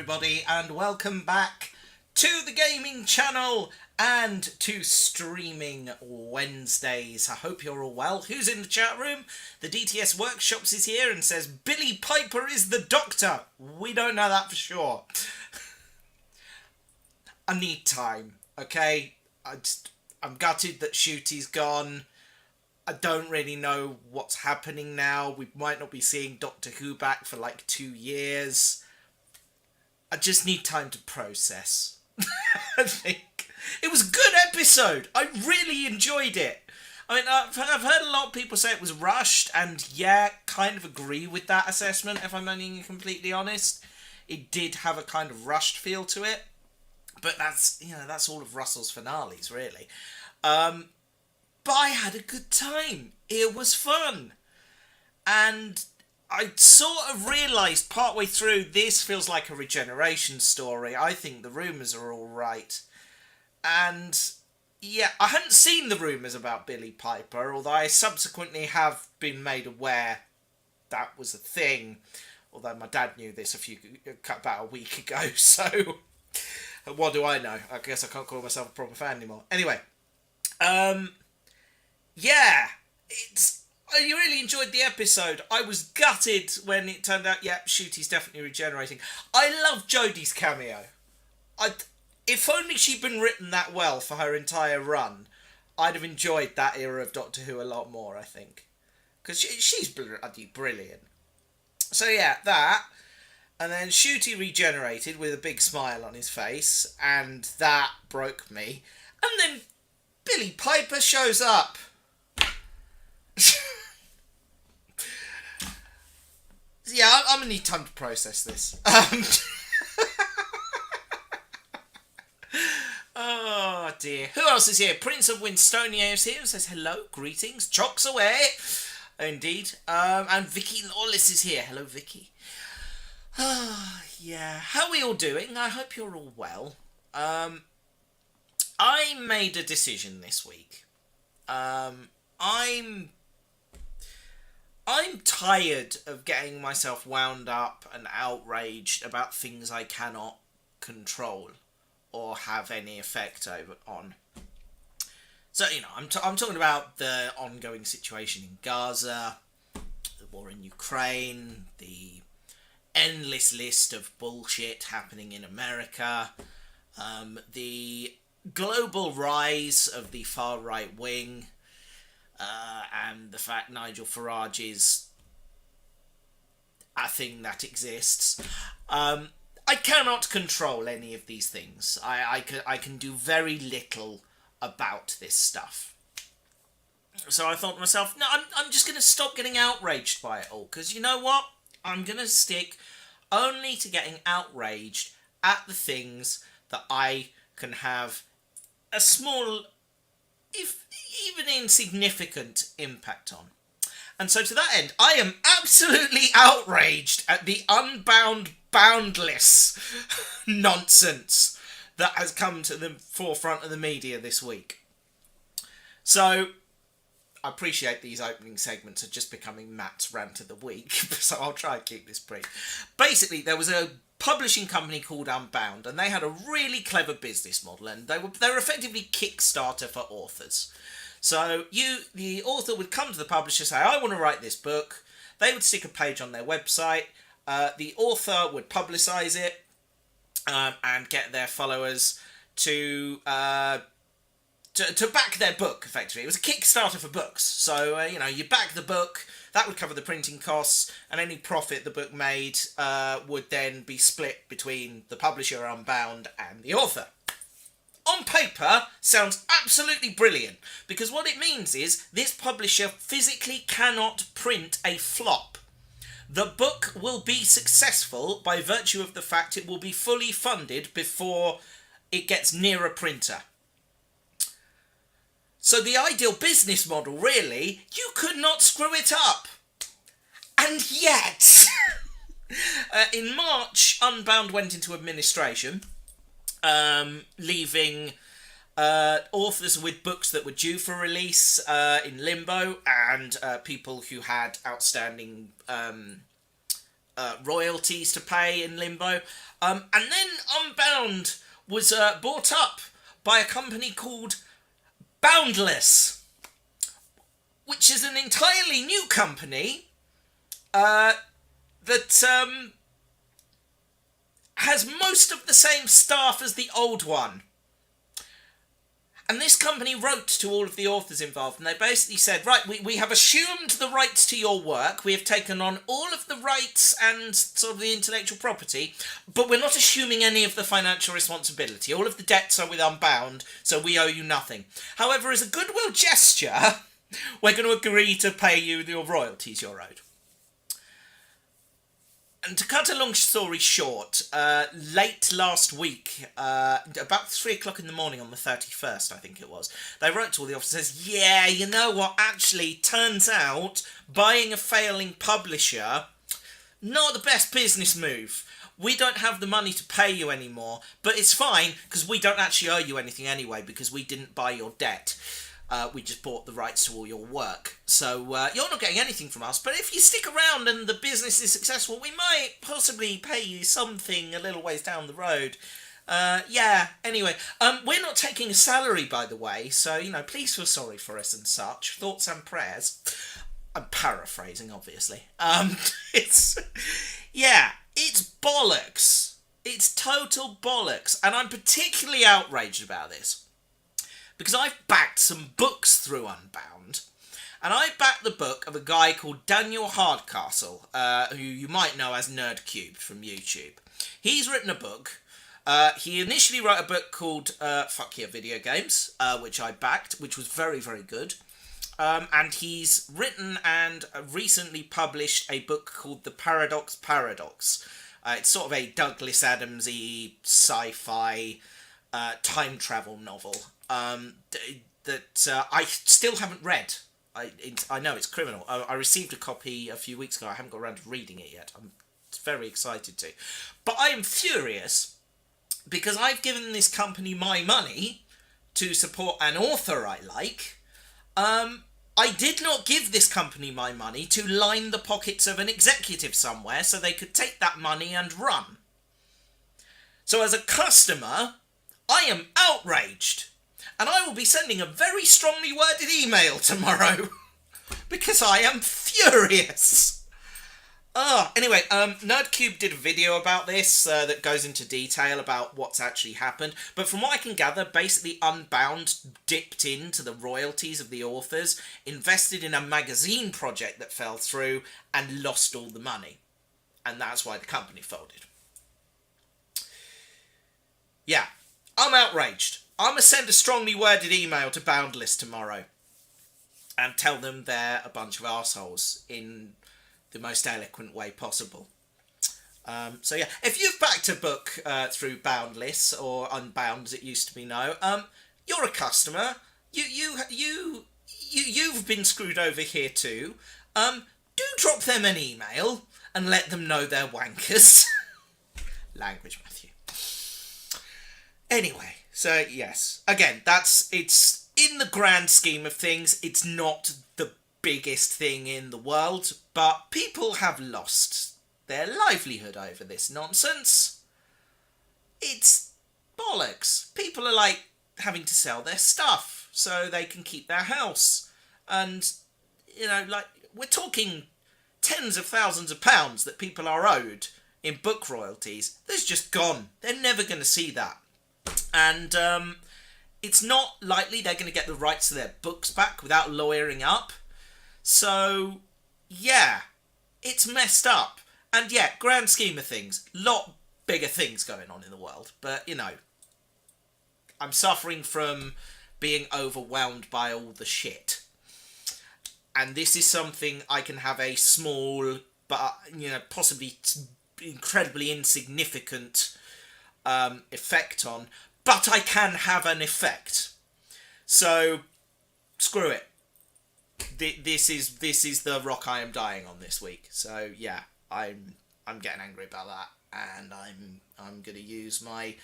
everybody, and welcome back to the gaming channel and to streaming Wednesdays. I hope you're all well. Who's in the chat room? The DTS Workshops is here and says Billy Piper is the Doctor. We don't know that for sure. I need time, okay? I'm gutted that Shooty's gone. I don't really know what's happening now. We might not be seeing Doctor Who back for like 2 years. I just need time to process. I think it was a good episode. I really enjoyed it. I mean, I've heard a lot of people say it was rushed, and yeah, kind of agree with that assessment, if I'm being completely honest. It did have a kind of rushed feel to it. But that's all of Russell's finales, really. But I had a good time. It was fun. And I sort of realised partway through, this feels like a regeneration story. I think the rumours are all right. And yeah, I hadn't seen the rumours about Billy Piper, although I subsequently have been made aware that was a thing. Although my dad knew this about a week ago, so what do I know? I guess I can't call myself a proper fan anymore. Anyway, yeah, I really enjoyed the episode. I was gutted when it turned out, yeah, Shooty's definitely regenerating. I love Jodie's cameo. If only she'd been written that well for her entire run, I'd have enjoyed that era of Doctor Who a lot more, I think. Because she's bloody brilliant. So yeah, that. And then Shooty regenerated with a big smile on his face, and that broke me. And then Billy Piper shows up. Yeah, I'm going to need time to process this. Oh dear. Who else is here? Prince of Winstonia is here and says hello, greetings, chocks away. Indeed. And Vicky Lawless is here. Hello, Vicky. Yeah. How are we all doing? I hope you're all well. I made a decision this week. I'm tired of getting myself wound up and outraged about things I cannot control or have any effect on. So, I'm talking about the ongoing situation in Gaza, the war in Ukraine, the endless list of bullshit happening in America, the global rise of the far right wing, and the fact Nigel Farage is a thing that exists. I cannot control any of these things. I can do very little about this stuff. So I thought to myself, no, I'm just going to stop getting outraged by it all. Because you know what? I'm going to stick only to getting outraged at the things that I can have a small, if even insignificant, impact on. And so to that end, I am absolutely outraged at the unbound, boundless nonsense that has come to the forefront of the media this week. So I appreciate these opening segments are just becoming Matt's rant of the week, so I'll try and keep this brief. Basically, there was a publishing company called Unbound, and they had a really clever business model, and they were effectively Kickstarter for authors. So the author would come to the publisher, say, I want to write this book. They would stick a page on their website. The author would publicise it and get their followers to back their book, effectively. It was a Kickstarter for books. So, you back the book, that would cover the printing costs, and any profit the book made would then be split between the publisher, Unbound, and the author. On paper, sounds absolutely brilliant, because what it means is this publisher physically cannot print a flop. The book will be successful by virtue of the fact it will be fully funded before it gets near a printer. So the ideal business model, really, you could not screw it up. And yet, in March, Unbound went into administration, leaving authors with books that were due for release in limbo, and people who had outstanding royalties to pay in limbo. And then Unbound was bought up by a company called Boundless, which is an entirely new company that has most of the same staff as the old one. And this company wrote to all of the authors involved, and they basically said, right, we have assumed the rights to your work, we have taken on all of the rights and sort of the intellectual property, but we're not assuming any of the financial responsibility. All of the debts are with Unbound, so we owe you nothing. However, as a goodwill gesture, we're going to agree to pay you your royalties you're owed. And to cut a long story short, late last week, about 3 o'clock in the morning on the 31st, I think it was, they wrote to all the officers, yeah, you know what, actually, turns out buying a failing publisher, not the best business move. We don't have the money to pay you anymore, but it's fine, because we don't actually owe you anything anyway, because we didn't buy your debt. We just bought the rights to all your work. So you're not getting anything from us, but if you stick around and the business is successful, we might possibly pay you something a little ways down the road. Yeah, anyway, we're not taking a salary, by the way, so, you know, please feel sorry for us and such. Thoughts and prayers. I'm paraphrasing, obviously. Yeah, it's bollocks. It's total bollocks, and I'm particularly outraged about this. Because I've backed some books through Unbound, and I backed the book of a guy called Daniel Hardcastle, who you might know as Nerdcubed from YouTube. He's written a book. He initially wrote a book called Fuck Yeah Video Games, which I backed, which was very, very good. And he's written and recently published a book called The Paradox. It's sort of a Douglas Adams-y sci-fi time travel novel. That I still haven't read. I know it's criminal. I received a copy a few weeks ago. I haven't got around to reading it yet. I'm very excited to. But I am furious because I've given this company my money to support an author I like. I did not give this company my money to line the pockets of an executive somewhere so they could take that money and run. So as a customer, I am outraged. And I will be sending a very strongly worded email tomorrow because I am furious. Anyway, Nerdcube did a video about this that goes into detail about what's actually happened. But from what I can gather, basically Unbound dipped into the royalties of the authors, invested in a magazine project that fell through, and lost all the money. And that's why the company folded. Yeah, I'm outraged. I'm going to send a strongly worded email to Boundless tomorrow and tell them they're a bunch of assholes in the most eloquent way possible. So yeah, if you've backed a book through Boundless, or Unbound as it used to be known, you're a customer. You've been screwed over here too. Do drop them an email and let them know they're wankers. Language, Matthew. Anyway. So, yes, again, it's in the grand scheme of things, it's not the biggest thing in the world, but people have lost their livelihood over this nonsense. It's bollocks. People are, like, having to sell their stuff so they can keep their house. And, you know, like, we're talking tens of thousands of pounds that people are owed in book royalties. That's just gone. They're never going to see that. And it's not likely they're going to get the rights to their books back without lawyering up. So, yeah, it's messed up. And yeah, grand scheme of things, lot bigger things going on in the world. But, you know, I'm suffering from being overwhelmed by all the shit. And this is something I can have a small, but, you know, possibly incredibly insignificant effect on, but I can have an effect. So screw it. This is the rock I am dying on this week. So yeah, I'm getting angry about that, and I'm gonna use my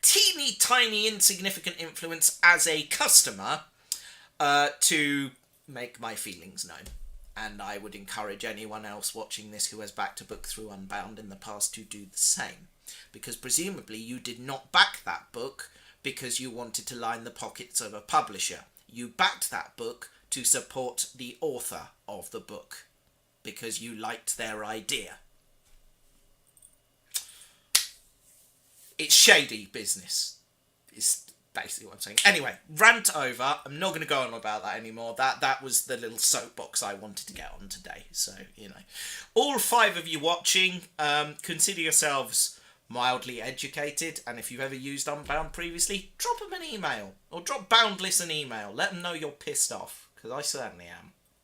teeny tiny insignificant influence as a customer to make my feelings known. and I would encourage anyone else watching this who has backed a book through Unbound in the past to do the same, because presumably you did not back that book because you wanted to line the pockets of a publisher. You backed that book to support the author of the book because you liked their idea. It's shady business, is basically what I'm saying. Anyway, rant over. I'm not going to go on about that anymore. That was the little soapbox I wanted to get on today. So, you know, all 5 of you watching, consider yourselves mildly educated, and if you've ever used Unbound previously, drop them an email, or drop Boundless an email. Let them know you're pissed off, because I certainly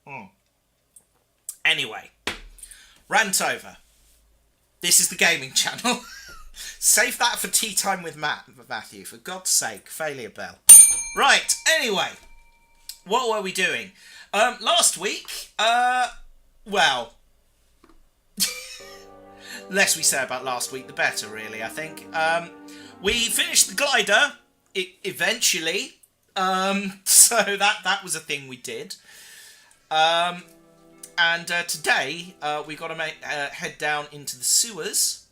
am. Anyway, rant over. This is the gaming channel. Save that for tea time with Matthew, for God's sake. Failure bell. Right, anyway, what were we doing? Last week, well, less we say about last week, the better, really, I think. We finished the glider, eventually, so that was a thing we did. And today, we got to head down into the sewers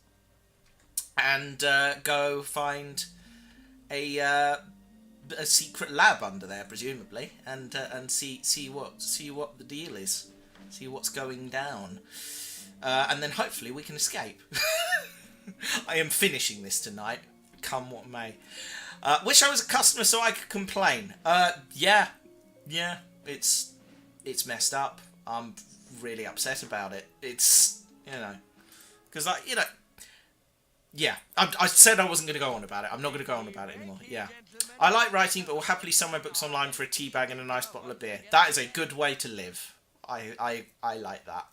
and go find a secret lab under there, presumably, and see what the deal is, see what's going down. And then hopefully we can escape. I am finishing this tonight, come what may. Wish I was a customer so I could complain. Yeah, it's messed up. I'm really upset about it. It's, you know, because yeah, I said I wasn't going to go on about it. I'm not going to go on about it anymore. Yeah. I like writing, but will happily sell my books online for a tea bag and a nice bottle of beer. That is a good way to live. I like that.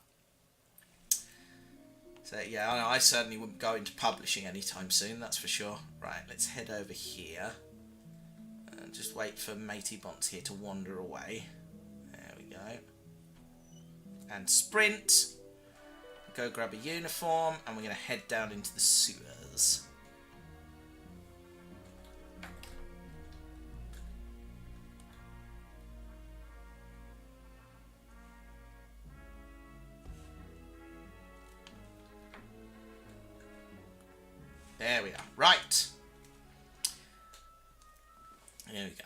So, yeah, I certainly wouldn't go into publishing anytime soon, that's for sure. Right, let's head over here. And just wait for Matey Bonts here to wander away. There we go. And sprint. Go grab a uniform, and we're going to head down into the sewers. There we are. Right. There we go.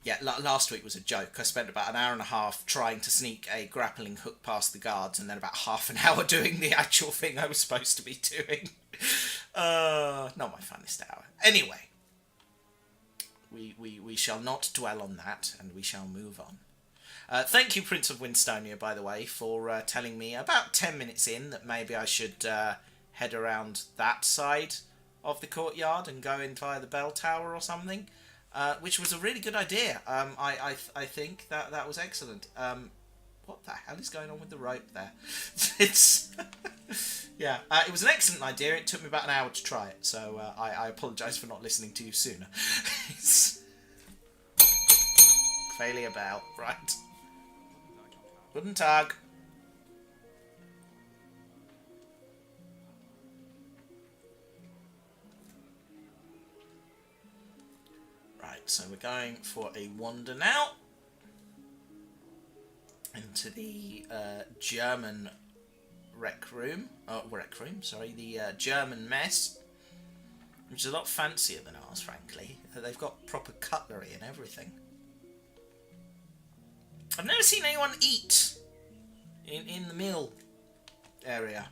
Yeah, last week was a joke. I spent about an hour and a half trying to sneak a grappling hook past the guards, and then about half an hour doing the actual thing I was supposed to be doing. Not my funnest hour. Anyway, we shall not dwell on that, and we shall move on. Thank you, Prince of Winstonia, by the way, for telling me about 10 minutes in that maybe I should head around that side of the courtyard and go in via the bell tower or something. Which was a really good idea. I think that was excellent. What the hell is going on with the rope there? It's yeah. It was an excellent idea. It took me about an hour to try it, so I apologise for not listening to you sooner. Failure bell, right? Guten Tag. So we're going for a wander now into the German the German mess, which is a lot fancier than ours, frankly. They've got proper cutlery and everything. I've never seen anyone eat in the meal area.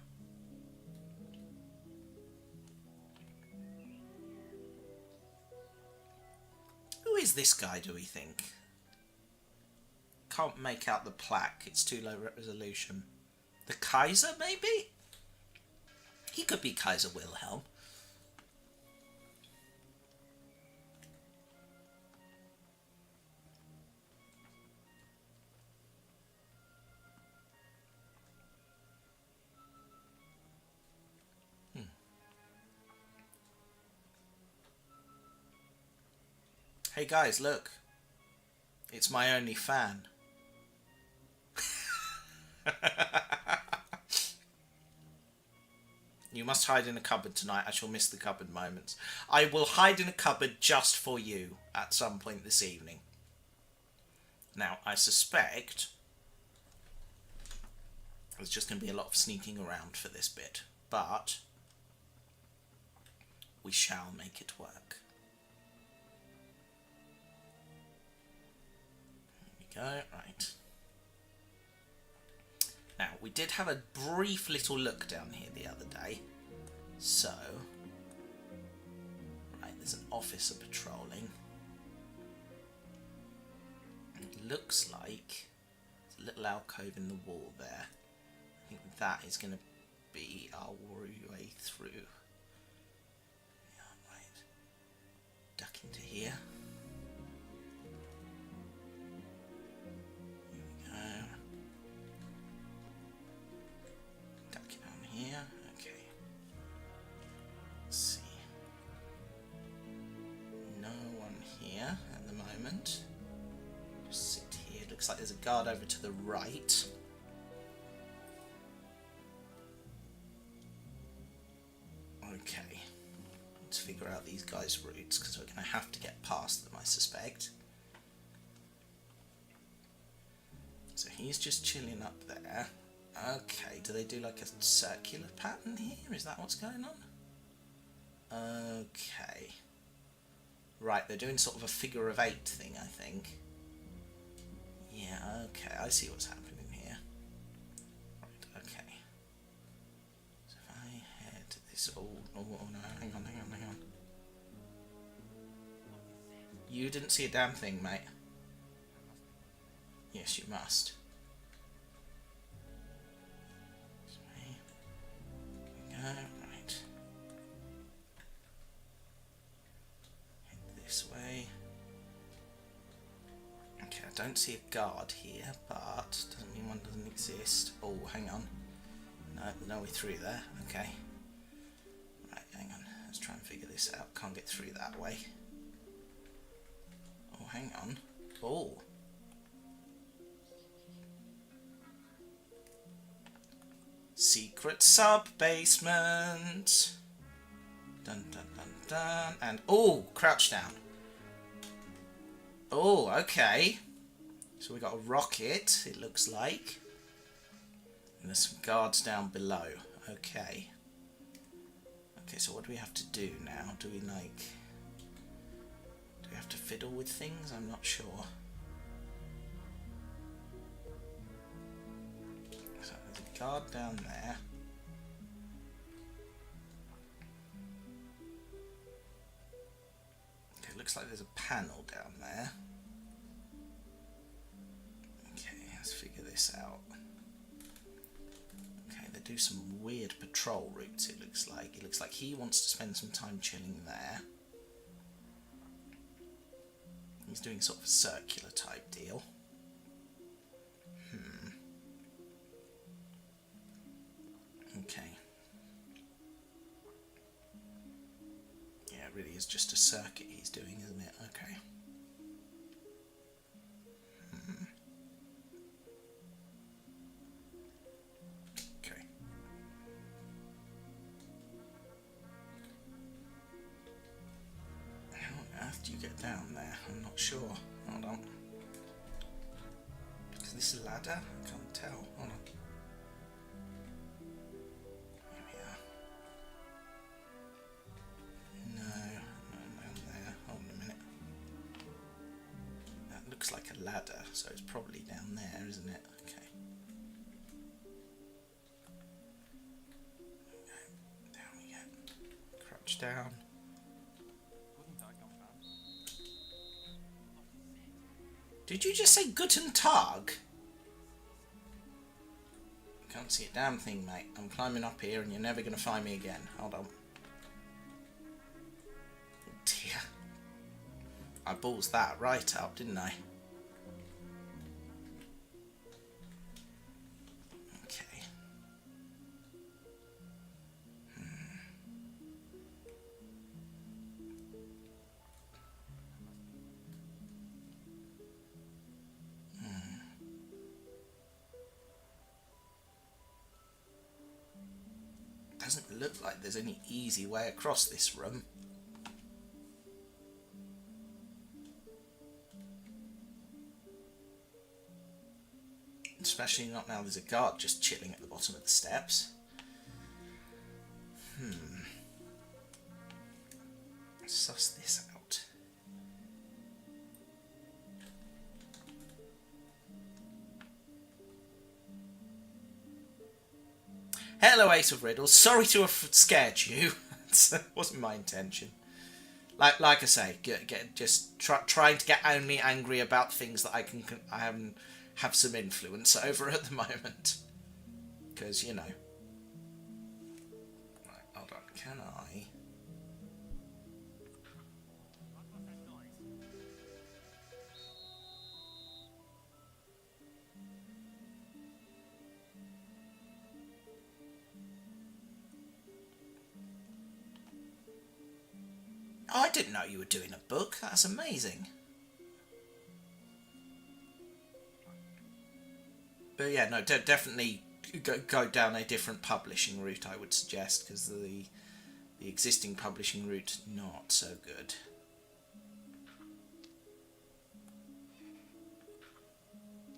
Who is this guy, do we think? Can't make out the plaque. It's too low resolution. The Kaiser, maybe? He could be Kaiser Wilhelm. Hey guys, look. It's my only fan. You must hide in a cupboard tonight. I shall miss the cupboard moments. I will hide in a cupboard just for you at some point this evening. Now, I suspect There's just going to be a lot of sneaking around for this bit, but we shall make it work. There we go, right. Now, we did have a brief little look down here the other day, so... Right, there's an officer patrolling. It looks like there's a little alcove in the wall there. I think that is going to be our way through. Yeah, right. Duck into here. Here we go. Duck it on here. Okay. Let's see. No one here at the moment. Just sit here. Looks like there's a guard over to the right. Okay, let's figure out these guys' routes, because we're going to have to get past them, I suspect. So he's just chilling up there. Okay, do they do like a circular pattern here? Is that what's going on? Okay. Right, they're doing sort of a figure of 8 thing, I think. Yeah, okay, I see what's happening here. Right, okay. So if I head this... Oh no, hang on. You didn't see a damn thing, mate. Yes, you must. Go, right. Head this way. Okay, I don't see a guard here, but doesn't mean one doesn't exist. Oh, hang on. No way through there. Okay. Right, hang on. Let's try and figure this out. Can't get through that way. Oh, hang on. Oh. Secret sub-basement. Dun dun dun dun. And, oh, crouch down. Oh, okay. So we got a rocket, it looks like. And there's some guards down below. Okay. Okay, so what do we have to do now? Do we have to fiddle with things? I'm not sure. So there's a guard down there. Okay, looks like there's a panel down there. Okay, let's figure this out. Okay, they do some weird patrol routes, it looks like. It looks like he wants to spend some time chilling there. He's doing sort of a circular type deal. Okay. Yeah, it really is just a circuit he's doing, isn't it? Okay. Okay. How on earth do you get down there? I'm not sure. Hold on. Is this a ladder? I can't tell. Hold on. Here we are. No, down there. Hold on a minute. That looks like a ladder, so it's probably down there, isn't it? Okay. Down we go. Crouch down. Did you just say Guten Tag? Can't see a damn thing, mate. I'm climbing up here and you're never going to find me again. Hold on. Oh dear. I balls that right up, didn't I? Okay. Doesn't look like there's any easy way across this room. Especially not now there's a guard just chilling at the bottom of the steps. Suss this out. Hello, Ace of Riddles. Sorry to have scared you. It wasn't my intention. Like I say, trying to get only angry about things that I have some influence over at the moment. Because, you know. Right, hold on. Can I? Oh, I didn't know you were doing a book. That's amazing. But yeah, no, definitely go down a different publishing route, I would suggest, because the existing publishing route, not so good.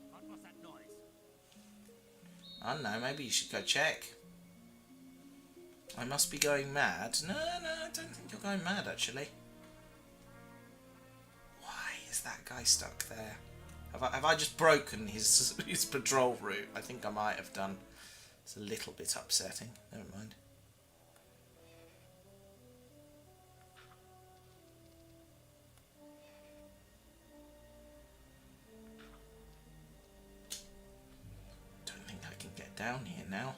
What was that noise? I don't know, maybe you should go check. I must be going mad. No, I don't think you're going mad, actually. Why is that guy stuck there? Have I just broken his patrol route? I think I might have done. It's a little bit upsetting. Never mind. Don't think I can get down here now.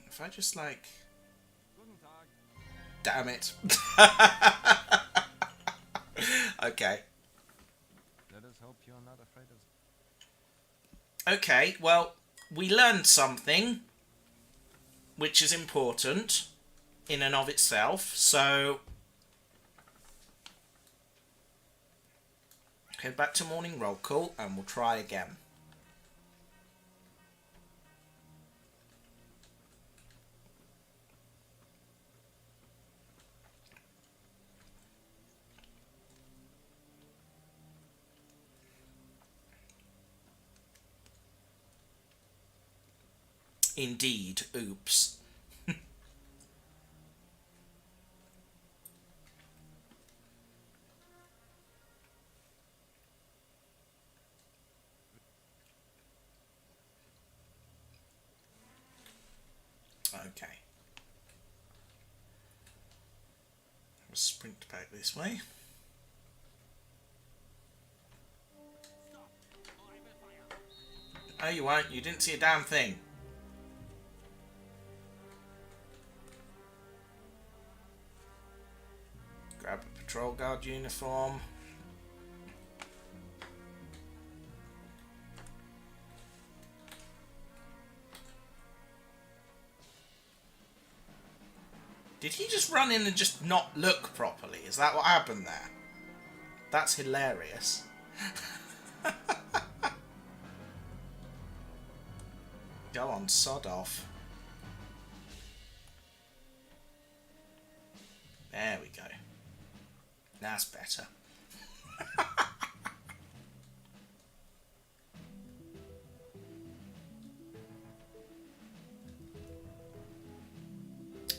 If I just like... Damn it. Okay. Let us hope you're not afraid of... Okay, well, we learned something, which is important in and of itself, so... Head back to morning roll call, and we'll try again. Indeed, oops. Okay. I'll sprint back this way. Oh, you won't. You didn't see a damn thing. Grab a patrol guard uniform. Did he just run in and just not look properly? Is that what happened there? That's hilarious. Go on, sod off. There we go. That's better.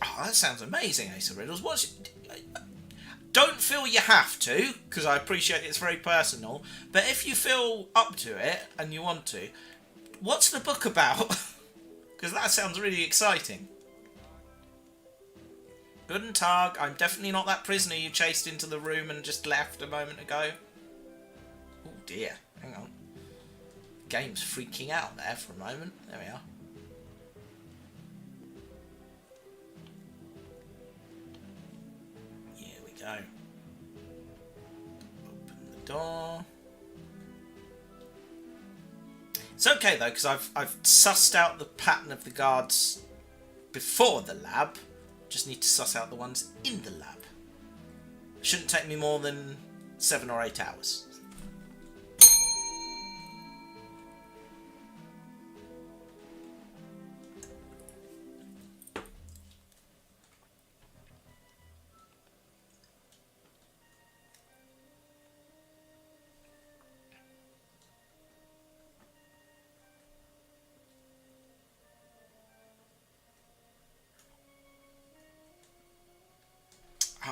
Oh, that sounds amazing, Ace of Riddles. Don't feel you have to, because I appreciate it's very personal, but if you feel up to it and you want to, what's the book about? Because that sounds really exciting. Guten Tag, I'm definitely not that prisoner you chased into the room and just left a moment ago. Oh dear, hang on. Game's freaking out there for a moment. There we are. Here we go. Open the door. It's okay though, because I've sussed out the pattern of the guards before the lab. Just need to suss out the ones in the lab. Shouldn't take me more than 7 or 8 hours.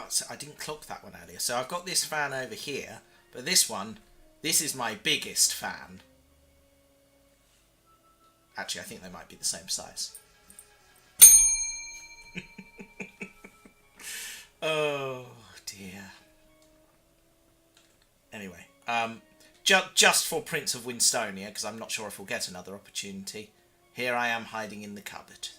Oh, so I didn't clock that one earlier. So I've got this fan over here, but this one, this is my biggest fan. Actually, I think they might be the same size. Oh dear. Anyway, just for Prince of Winstonia, because I'm not sure if we'll get another opportunity, here I am hiding in the cupboard.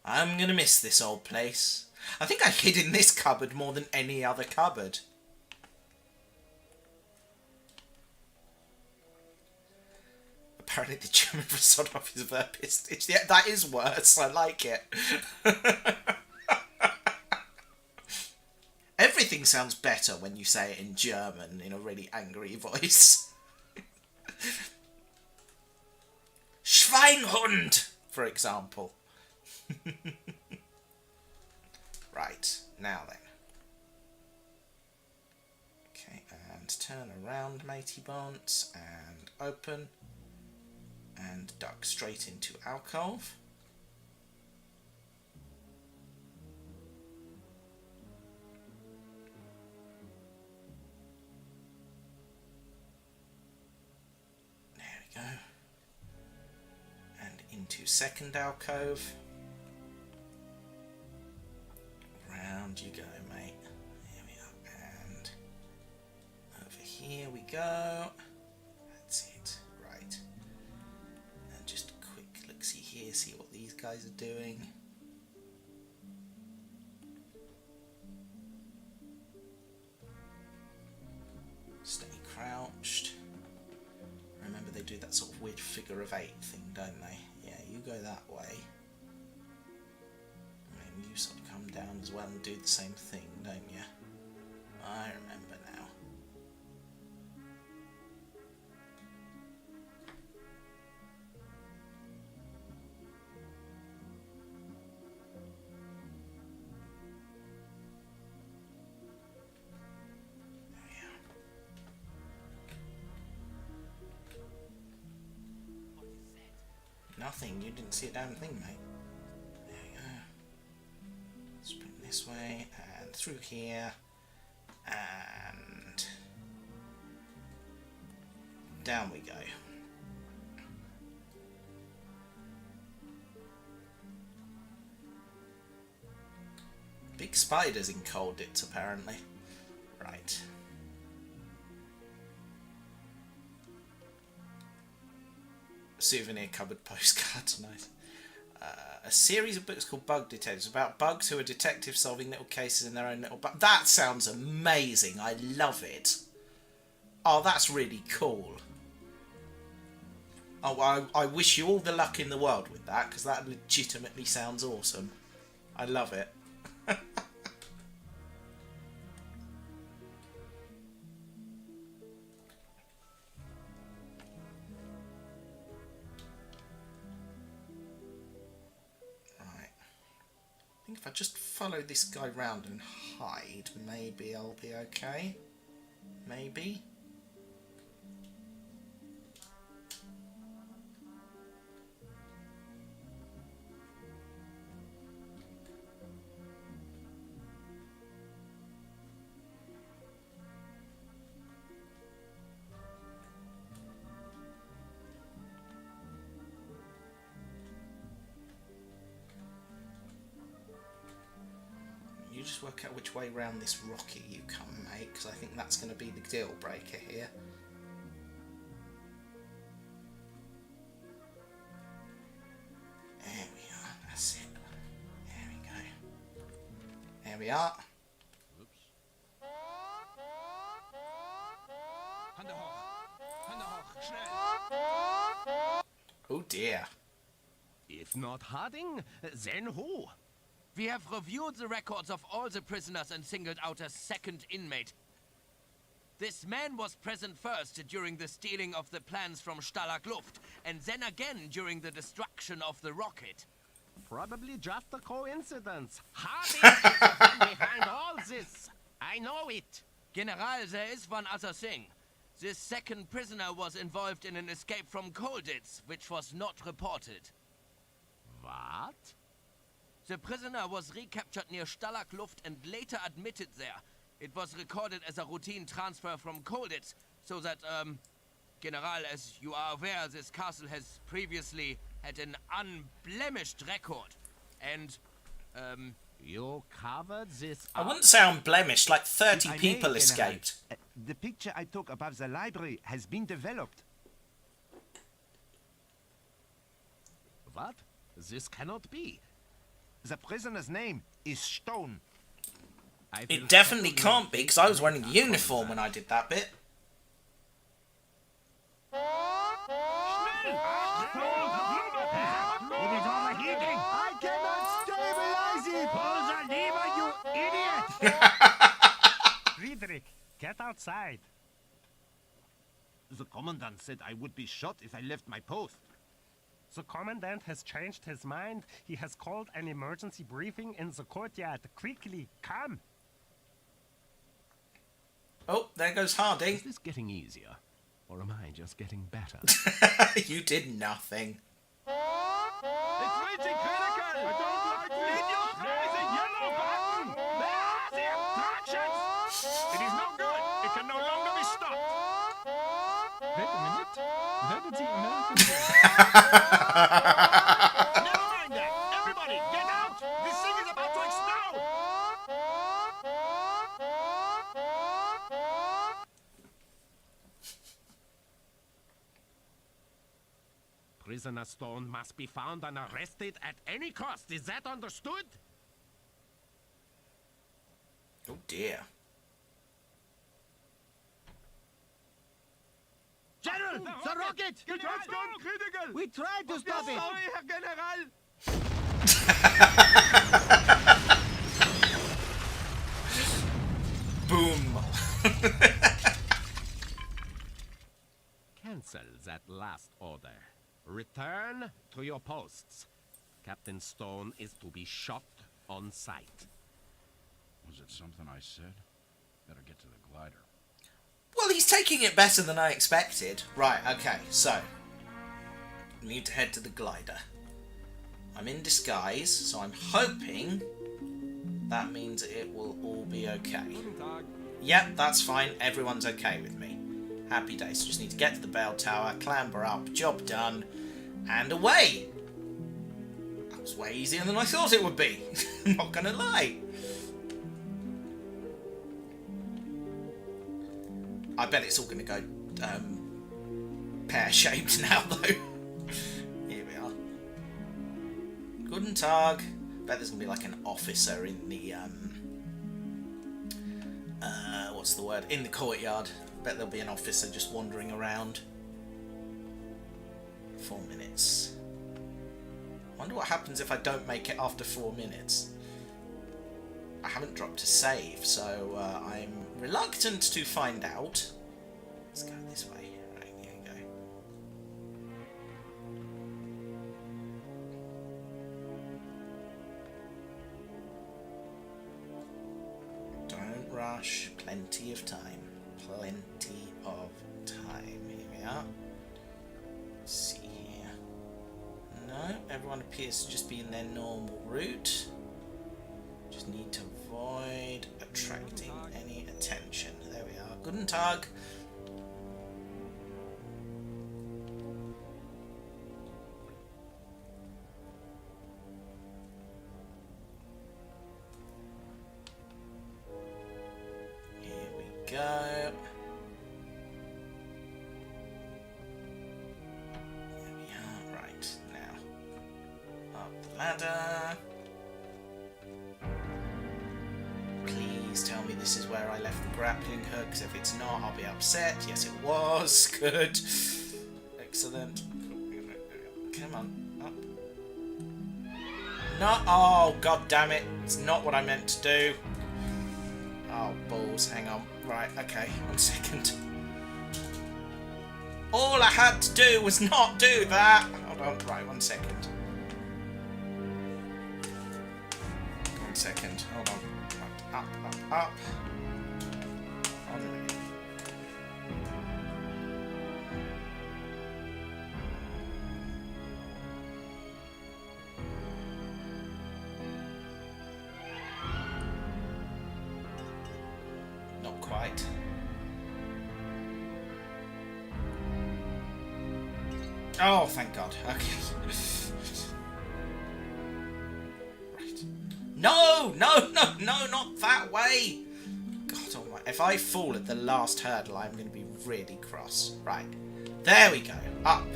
I'm gonna miss this old place. I think I hid in this cupboard more than any other cupboard. Apparently the German for sod off is verb. Yeah, that is worse. I like it. Everything sounds better when you say it in German in a really angry voice. Schweinhund, for example. Right, now then. Okay, and turn around, matey bonts, and open. And duck straight into alcove. There we go. And into second alcove. Round you go, mate. Here we are. And over here we go. That's it. Right. And just a quick look-see here, see what these guys are doing. Stay crouched. Remember they do that sort of weird figure of eight thing, don't they? Yeah, you go that way. And you sort of come down as well and do the same thing, don't you? I remember now. There we are. Nothing, you didn't see a damn thing, mate. There you go. Sprint this way, and through here, and down we go. Big spiders in Colditz, apparently. Right. Souvenir cupboard postcards, nice. A series of books called Bug Detectives about bugs who are detectives solving little cases in their own little... That sounds amazing. I love it. Oh, that's really cool. Oh, I wish you all the luck in the world with that, because that legitimately sounds awesome. I love it. I think if I just follow this guy round and hide, maybe I'll be okay. Maybe. You just work out which way round this rocky you come, mate, because I think that's going to be the deal breaker here. There we are, that's it. There we go. There we are. Oops. Hände hoch! Hände hoch! Schnell! Oh dear. If not Harding, then who? We have reviewed the records of all the prisoners and singled out a second inmate. This man was present first during the stealing of the plans from Stalag Luft, and then again during the destruction of the rocket. Probably just a coincidence. Harding is the one behind all this. I know it. General, there is one other thing. This second prisoner was involved in an escape from Colditz, which was not reported. What? The prisoner was recaptured near Stalag Luft and later admitted there. It was recorded as a routine transfer from Colditz, so that, General, as you are aware, this castle has previously had an unblemished record. And, You covered this I up? wouldn't say unblemished, like 30 If I may, people General, escaped. The picture I took above the library has been developed. What? This cannot be. The prisoner's name is Stone. I will It definitely settle your can't be, because I was wearing a fate uniform upon when I did that bit. It is overheating. I cannot stabilize it. Pull the lever, you idiot. Friedrich, get outside. The commandant said I would be shot if I left my post. The commandant has changed his mind. He has called an emergency briefing in the courtyard. Quickly, come. Oh, there goes Harding. Is this getting easier? Or am I just getting better? You did nothing. It's reaching critical! I don't like it! Did you press the yellow button? Where are the instructions? It is no good! It can no longer be stopped! Wait a minute. Where did the American Never mind that! Everybody, get out! This thing is about to explode! Prisoner Stone must be found and arrested at any cost. Is that understood? Oh dear. General, the rocket! It has gone critical! We tried to stop it! Sorry, Herr General! Boom. Cancel that last order. Return to your posts. Captain Stone is to be shot on sight. Was it something I said? Better get to the glider. Well, he's taking it better than I expected. Right, okay, so. We need to head to the glider. I'm in disguise, so I'm hoping that means it will all be okay. Yep, that's fine. Everyone's okay with me. Happy days. Just need to get to the bell tower, clamber up, job done, and away! That was way easier than I thought it would be. Not gonna lie. I bet it's all gonna go pear-shaped now, though. Here we are. Guten Tag. Bet there's gonna be like an officer in the what's the word? In the courtyard. Bet there'll be an officer just wandering around. 4 minutes. Wonder what happens if I don't make it after 4 minutes. I haven't dropped a save, so I'm reluctant to find out. Let's go this way. Right, here we go. Don't rush. Plenty of time. Plenty of time. Here we are. Let's see here. No, everyone appears to just be in their normal route. Just need to avoid attracting any attention. There we are. Guten Tag. Here we go. There we are. Right, now. Up the ladder. Please tell me this is where I left the grappling hook, because if it's not, I'll be upset. Yes, it was. Good. Excellent. Come on. Up. No. Oh, god damn it. It's not what I meant to do. Oh, balls. Hang on. Right, okay. 1 second. All I had to do was not do that. Hold on. Right, 1 second. 1 second. Hold on. Up, up, up. On a minute. Right. Oh, thank God. Okay. Right. No, not that way. God almighty. If I fall at the last hurdle, I'm going to be really cross. Right. There we go. Up.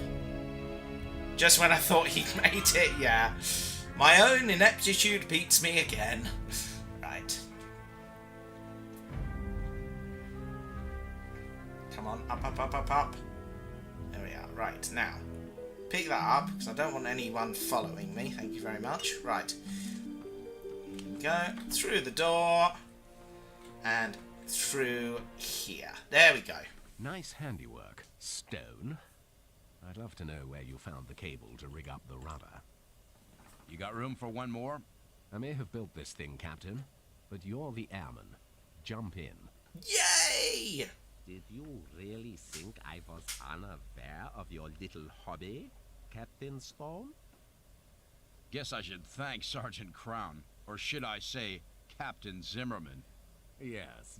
Just when I thought he'd made it, yeah. My own ineptitude beats me again. Right. Come on. Up. There we are. Right, now. Pick that up, because I don't want anyone following me. Thank you very much. Right. Go through the door. And through here. There we go. Nice handiwork, Stone. I'd love to know where you found the cable to rig up the rudder. You got room for one more? I may have built this thing, Captain, but you're the airman. Jump in. Yay! Did you really think I was unaware of your little hobby, Captain Stone? Guess I should thank Sergeant Crown, or should I say, Captain Zimmerman. Yes.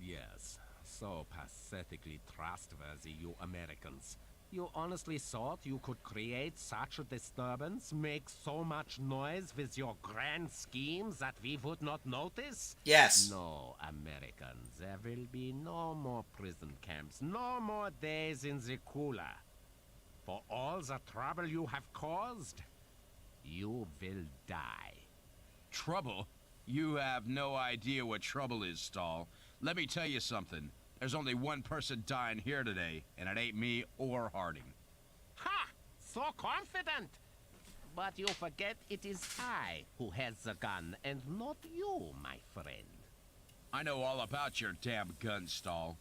So pathetically trustworthy, you Americans. You honestly thought you could create such a disturbance, make so much noise with your grand schemes that we would not notice? Yes. No, Americans, there will be no more prison camps, no more days in the cooler. For all the trouble you have caused, you will die. Trouble? You have no idea what trouble is, Stahl. Let me tell you something. There's only one person dying here today, and it ain't me or Harding. Ha! So confident! But you forget it is I who has the gun, and not you, my friend. I know all about your damn gun, Stahl.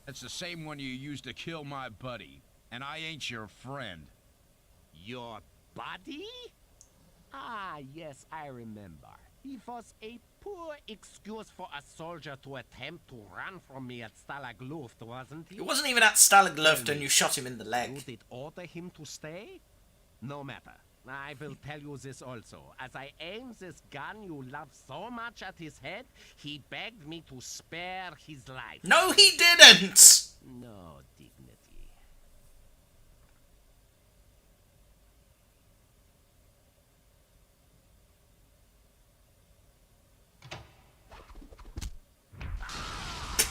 It's the same one you used to kill my buddy, and I ain't your friend. Your buddy? Ah, yes, I remember. He was a poor excuse for a soldier to attempt to run from me at Stalag Luft, wasn't he? It wasn't even at Stalag Luft and you shot him in the You leg. did order him to stay? No matter. I will tell you this also. As I aimed this gun you love so much at his head, he begged me to spare his life. No, he didn't! No dignity.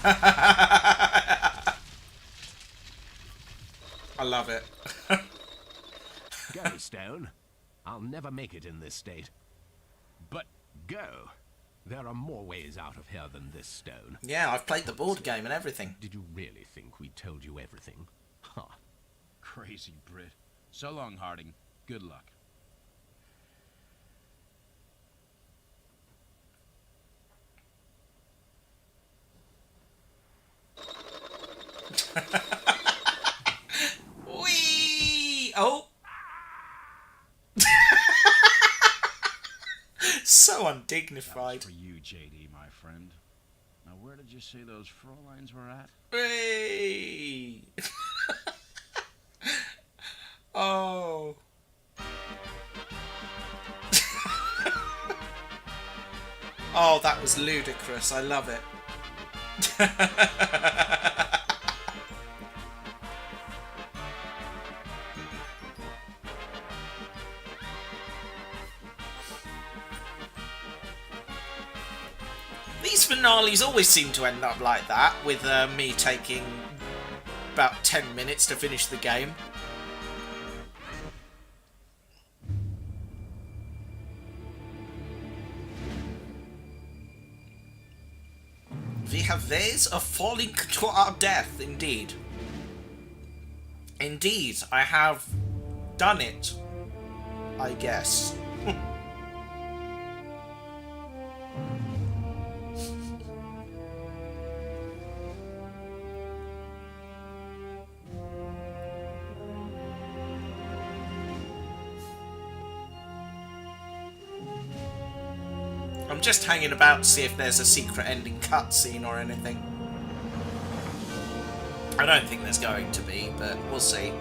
I love it. Go, Stone. I'll never make it in this state. But go. There are more ways out of here than this, Stone. Yeah, I've played the board game and everything. Did you really think we told you everything? Huh. Crazy Brit. So long, Harding. Good luck. Whee! Oh! So undignified. That's for you, JD, my friend. Now, where did you say those Fräuleins were at? Hey! Oh. Oh, that was ludicrous. I love it. These finales always seem to end up like that, with me taking about 10 minutes to finish the game. We have ways of falling to our death, indeed. Indeed, I have done it, I guess. I'm just hanging about to see if there's a secret ending cutscene or anything. I don't think there's going to be, but we'll see.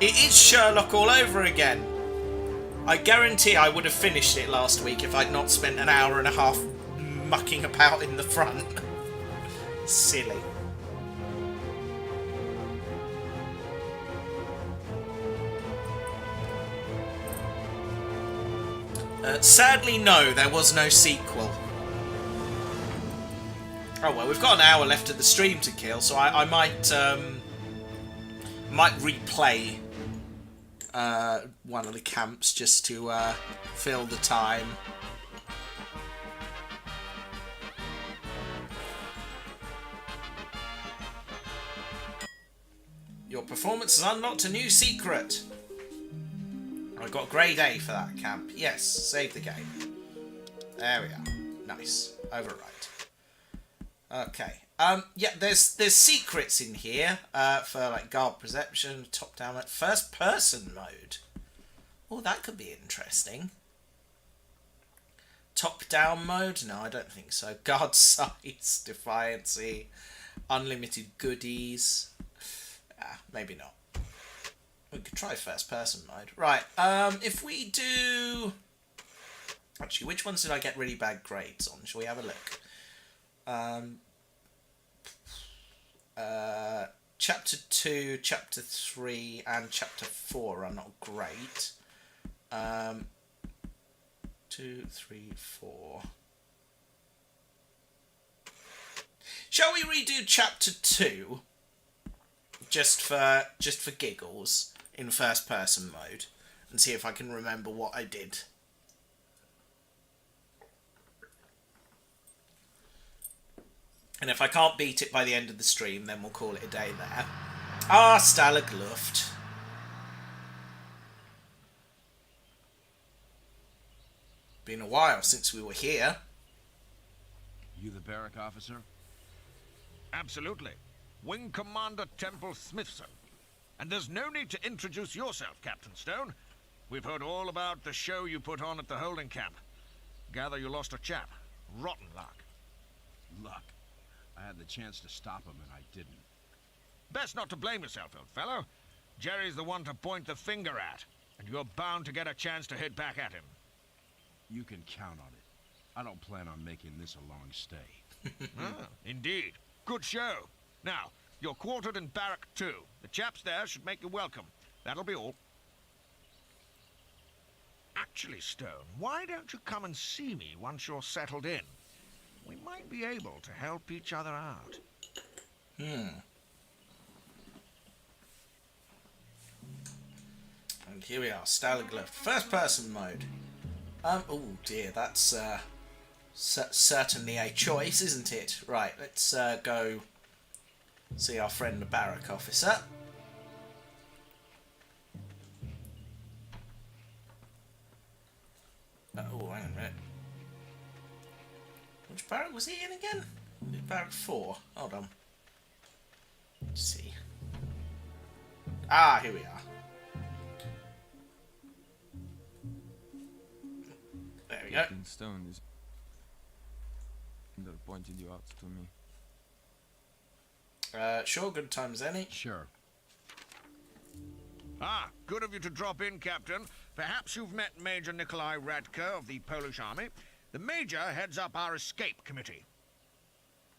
It is Sherlock all over again. I guarantee I would have finished it last week if I'd not spent an hour and a half mucking about in the front. Silly. Sadly, no, there was no sequel. Oh well, we've got an hour left of the stream to kill, so I might replay one of the camps just to fill the time. Your performance has unlocked a new secret. I got grade A for that camp. Yes, save the game. There we are. Nice. Overwrite. Okay. Yeah, there's secrets in here for like guard perception, top down, first person mode. Oh, that could be interesting. Top down mode? No, I don't think so. Guard size, defiancy, unlimited goodies. Maybe not. We could try first person mode. Right, if we do... Actually, which ones did I get really bad grades on? Shall we have a look? Chapter 2, Chapter 3, and Chapter 4 are not great. 2, 3, 4. Shall we redo Chapter 2? Just for giggles, in first person mode, and see if I can remember what I did. And if I can't beat it by the end of the stream, then we'll call it a day there. Ah, Stalagluft. Been a while since we were here. You the barrack officer? Absolutely. Wing Commander Temple Smithson. And there's no need to introduce yourself, Captain Stone. We've heard all about the show you put on at the holding camp. Gather you lost a chap. Rotten luck. Luck. I had the chance to stop him and I didn't. Best not to blame yourself, old fellow. Jerry's the one to point the finger at, and you're bound to get a chance to hit back at him. You can count on it. I don't plan on making this a long stay. Indeed. Good show. Now, you're quartered in Barrack 2. The chaps there should make you welcome. That'll be all. Actually, Stone, why don't you come and see me once you're settled in? We might be able to help each other out. And here we are, Stalagluft. First person mode. Oh dear, that's certainly a choice, isn't it? Right, let's go see our friend the barrack officer. Oh, hang on a minute. Which barrack was he in again? Barrack 4. Hold on. Let's see. Ah, here we are. There we go. Captain Stone is pointed you out to me. Sure, good times any. Sure. Ah, good of you to drop in, Captain. Perhaps you've met Major Nikolai Radka of the Polish Army. The Major heads up our escape committee.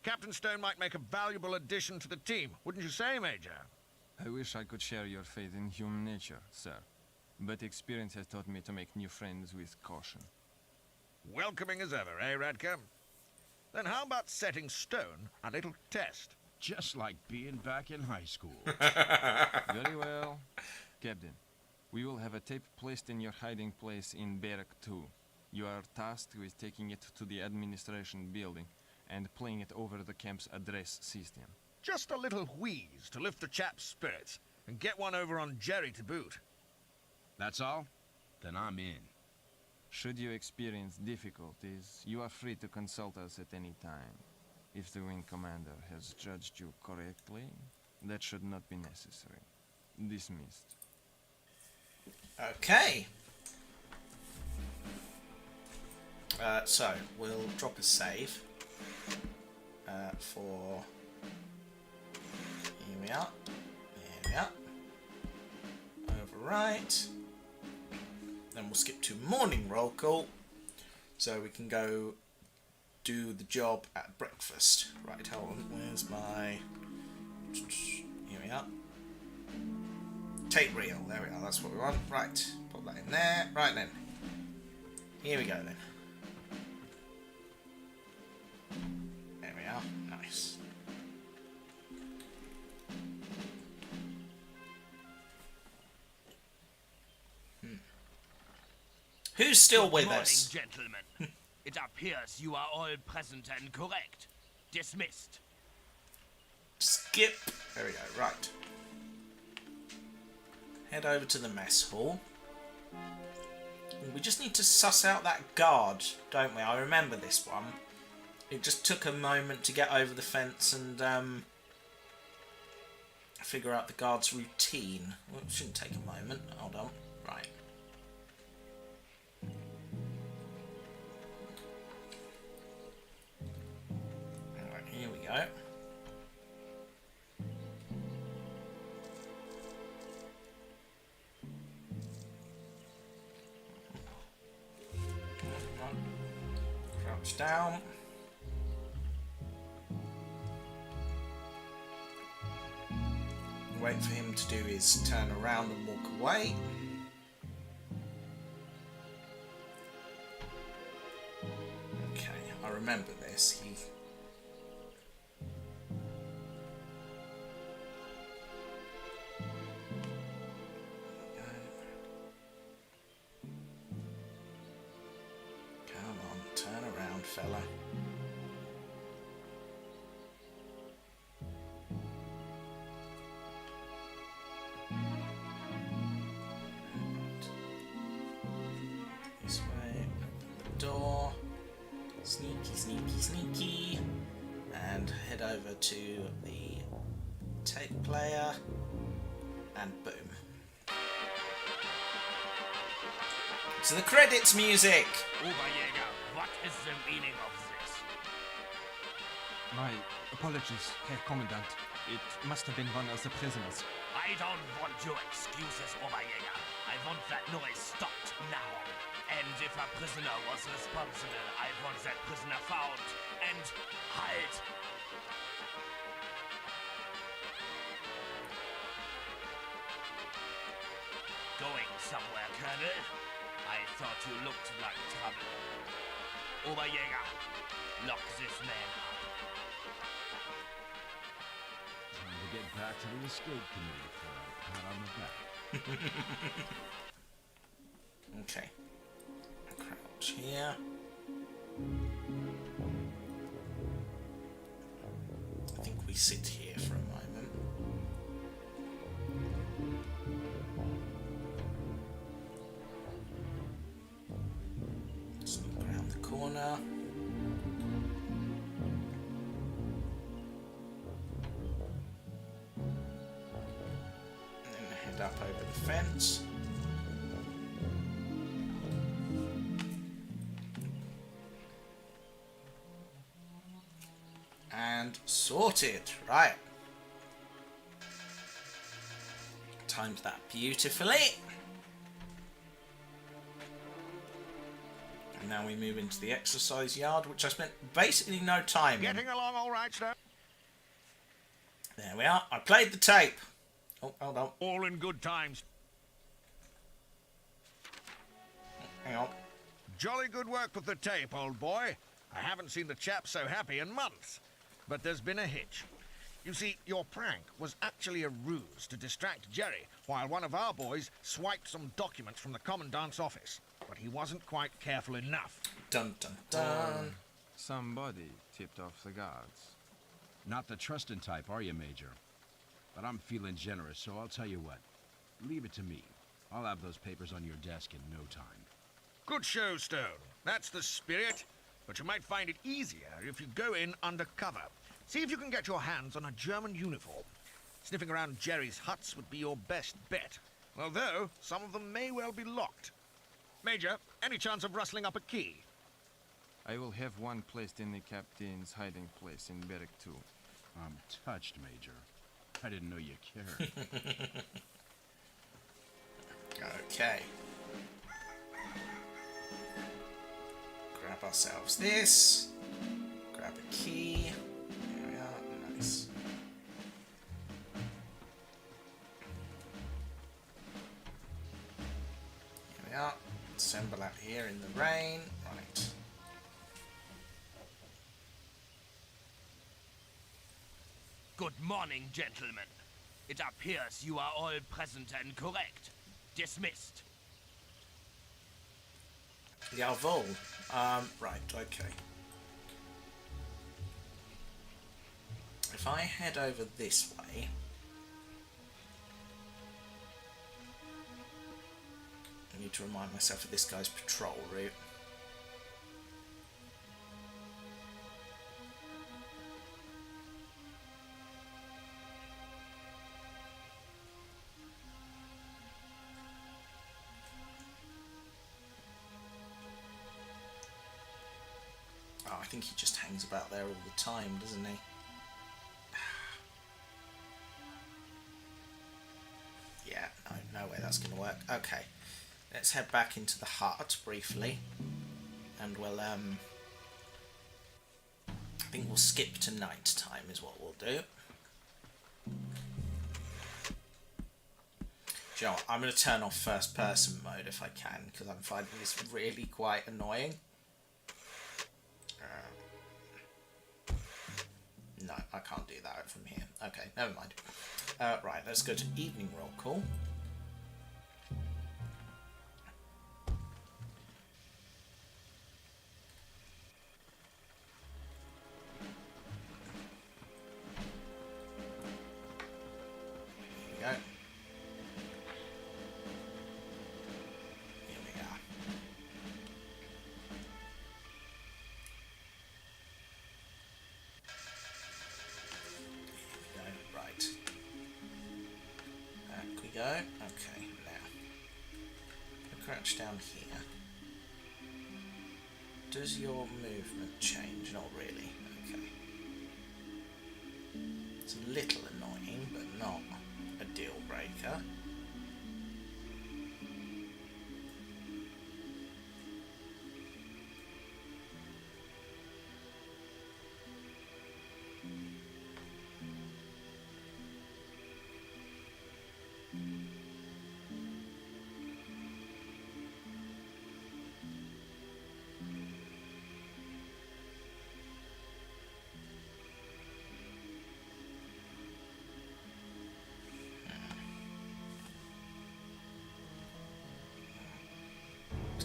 Captain Stone might make a valuable addition to the team, wouldn't you say, Major? I wish I could share your faith in human nature, sir. But experience has taught me to make new friends with caution. Welcoming as ever, eh, Radka? Then how about setting Stone a little test? Just like being back in high school. Very well. Captain, we will have a tape placed in your hiding place in Barrack 2. You are tasked with taking it to the administration building and playing it over the camp's address system. Just a little wheeze to lift the chap's spirits, and get one over on Jerry to boot. That's all? Then I'm in. Should you experience difficulties, you are free to consult us at any time. If the wing commander has judged you correctly, that should not be necessary. Dismissed. Okay. So, we'll drop a save for... Here we are. Here we are. Right. Then we'll skip to morning roll call, so we can go do the job at breakfast. Right, hold on. Where's my... Here we are. Tape reel. There we are. That's what we want. Right. Put that in there. Right then. Here we go then. There we are. Nice. Who's still with Good us? morning, gentlemen. It appears you are all present and correct. Dismissed. Skip. There we go. Right. Head over to the mess hall. We just need to suss out that guard, don't we? I remember this one. It just took a moment to get over the fence and figure out the guard's routine. Well, it shouldn't take a moment. Hold on. Right. Alright, here we go. Crouch down. Wait for him to do his turn around and walk away. Okay, I remember this. Come on, turn around, fella. This way, open the door. Sneaky, sneaky, sneaky. And head over to the tape player. And boom. To the credits music! Oberjäger, what is the meaning of this? My apologies, Herr Commandant. It must have been one of the prisoners. I don't want your excuses, Oberjäger. I want that noise stopped now. And if a prisoner was responsible, I want that prisoner found and halt. Going somewhere, Colonel? I thought you looked like trouble. Oberjäger, lock this man up. Time to get back to the escape committee for a pat on the back. Okay. Crouch here. I think we sit here for a moment. Sneak around the corner. And then head up over the fence. And sorted. Right. Timed that beautifully. And now we move into the exercise yard, which I spent basically no time in. Getting along all right, Stone? There we are. I played the tape. Oh, hold on. All in good times. Hang on. Jolly good work with the tape, old boy. I haven't seen the chap so happy in months. But there's been a hitch. You see, your prank was actually a ruse to distract Jerry while one of our boys swiped some documents from the Commandant's office. But he wasn't quite careful enough. Dun dun dun. Somebody tipped off the guards. Not the trusting type, are you, Major? But I'm feeling generous, so I'll tell you what. Leave it to me. I'll have those papers on your desk in no time. Good show, Stone. That's the spirit. But you might find it easier if you go in undercover. See if you can get your hands on a German uniform. Sniffing around Jerry's huts would be your best bet. Although, some of them may well be locked. Major, any chance of rustling up a key? I will have one placed in the captain's hiding place in Barrack 2. I'm touched, Major. I didn't know you cared. Okay. Grab ourselves this. Grab a key. There we are. Nice. Here we are. Assemble that here in the rain. Right. Good morning, gentlemen. It appears you are all present and correct. Dismissed. Jawohl. Right, okay. If I head over this way... I need to remind myself of this guy's patrol route. Oh, I think he just hangs about there all the time, doesn't he? Yeah, no way that's going to work. Okay, let's head back into the hut briefly, and we'll I think we'll skip to night time is what we'll do. Do you know what? I'm going to turn off first person mode if I can, because I'm finding this really quite annoying. No, I can't do that from here. Okay, never mind. Right, let's go to evening roll call. Here we go. Here we are. Right. Back we go. Okay, now. Crouch down here. Does your movement change? Not really. Okay. It's a little annoying, but not a deal breaker.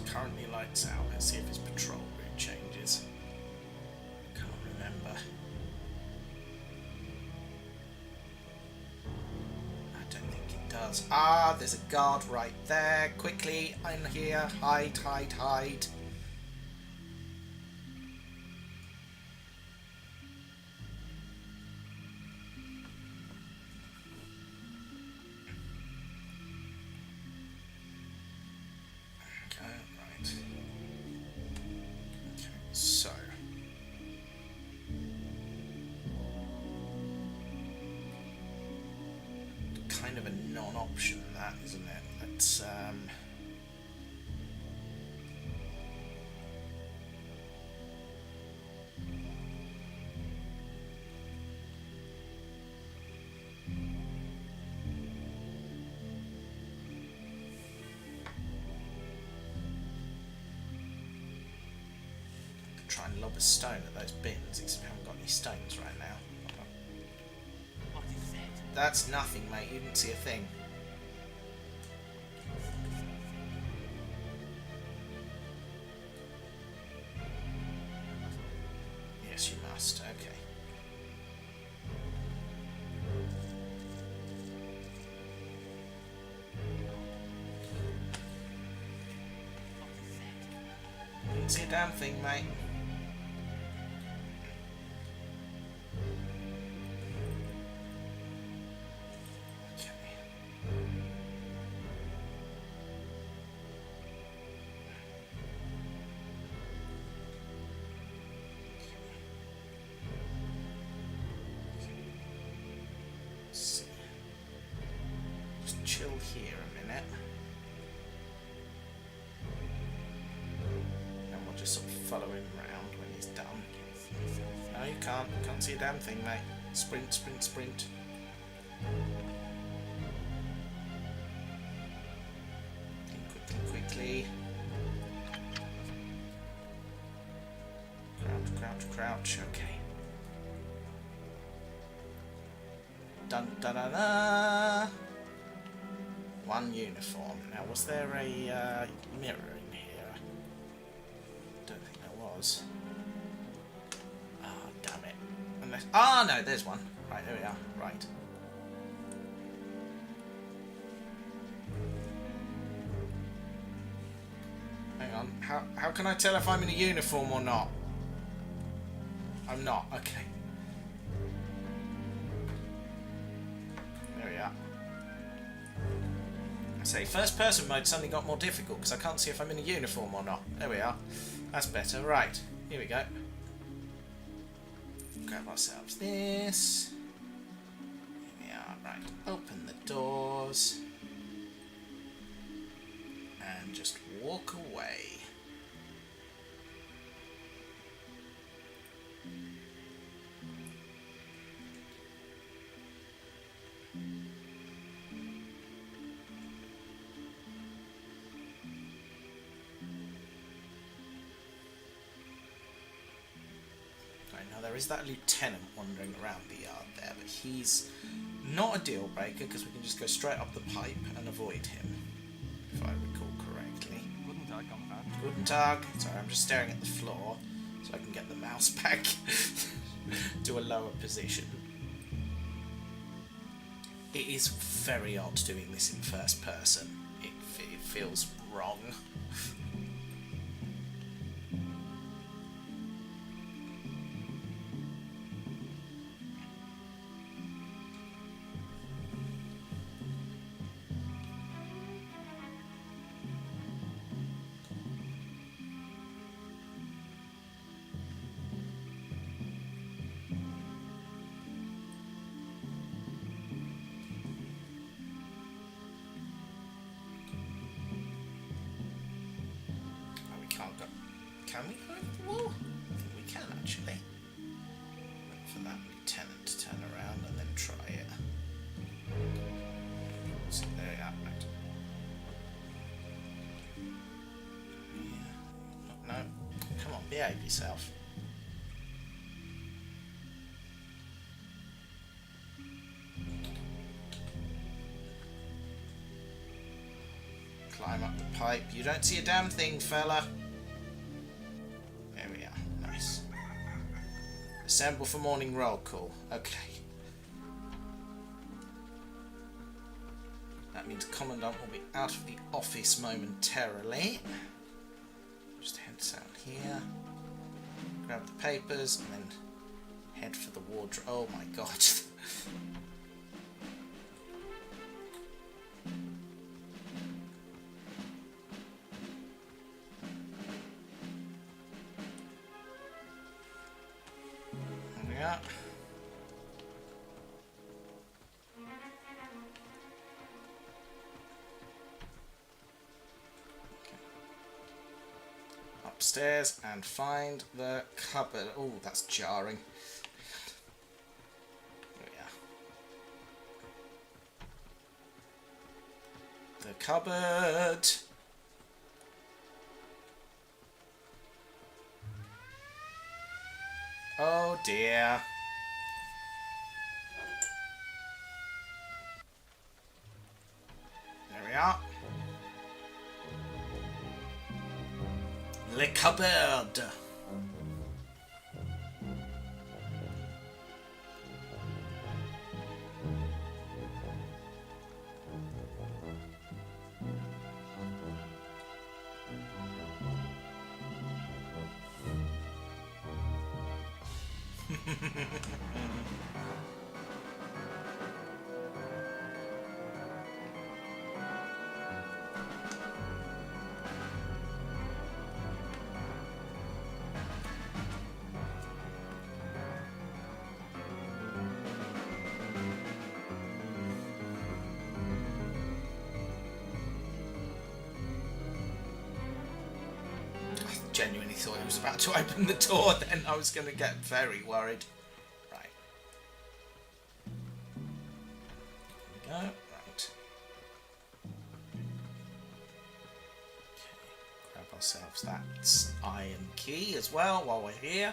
Currently lights out. Let's see if his patrol route changes. Can't remember. I don't think it does. Ah, there's a guard right there. Quickly, I'm here. Hide, hide, hide. So, kind of a non-option, that, isn't it? Let's try and lob a stone at those bins, except we haven't got any stones right now. What is that? That's nothing, mate. You didn't see a thing. Yes, you must. Okay. Didn't see a damn thing, mate. Chill here a minute. follow him around when he's done. No, you can't. You can't see a damn thing, mate. Sprint, sprint, sprint. Quickly, quickly. Crouch, crouch, crouch. Okay. Dun da da da. One uniform. Now, was there a mirror in here? Don't think there was. Ah, oh, damn it. Unless. Ah, no, there's one. Right, there we are. Right. Hang on. How can I tell if I'm in a uniform or not? I'm not. Okay. There we are. I say, first person mode suddenly got more difficult because I can't see if I'm in a uniform or not. There we are. That's better. Right. Here we go. Grab ourselves this. Here we are. Right. Open the doors. And just walk away. Now there is that lieutenant wandering around the yard there, but he's not a deal breaker because we can just go straight up the pipe and avoid him, if I recall correctly. Guten Tag, Kamerad. Guten Tag. Sorry, I'm just staring at the floor so I can get the mouse back to a lower position. It is very odd doing this in first person. It feels wrong. Can we go over the wall? I think we can actually. Wait for that lieutenant to turn around and then try it. So there we are. Right. Yeah. No. Come on, behave yourself. Climb up the pipe. You don't see a damn thing, fella. Assemble for morning roll call. Okay. That means Commandant will be out of the office momentarily. Just head down here. Grab the papers and then head for the wardrobe. Oh my god. Yeah. Okay. Upstairs and find the cupboard. Oh, that's jarring. There we are. The cupboard. Oh dear. There we are. The cupboard. genuinely thought he was about to open the door, then I was going to get very worried. Right. There we go. Right. Okay. Grab ourselves that iron key as well while we're here.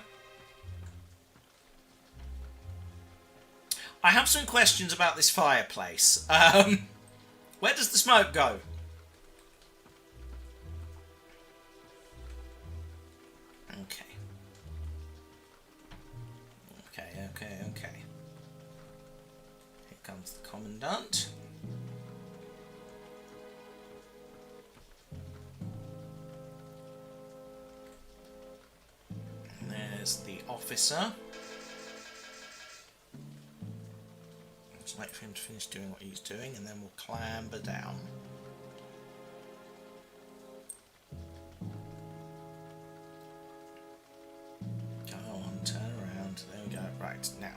I have some questions about this fireplace. Where does the smoke go? Okay. Okay. Here comes the Commandant. And there's the officer. Just wait for him to finish doing what he's doing, and then we'll clamber down. Go on, turn around. There we go. Right, now.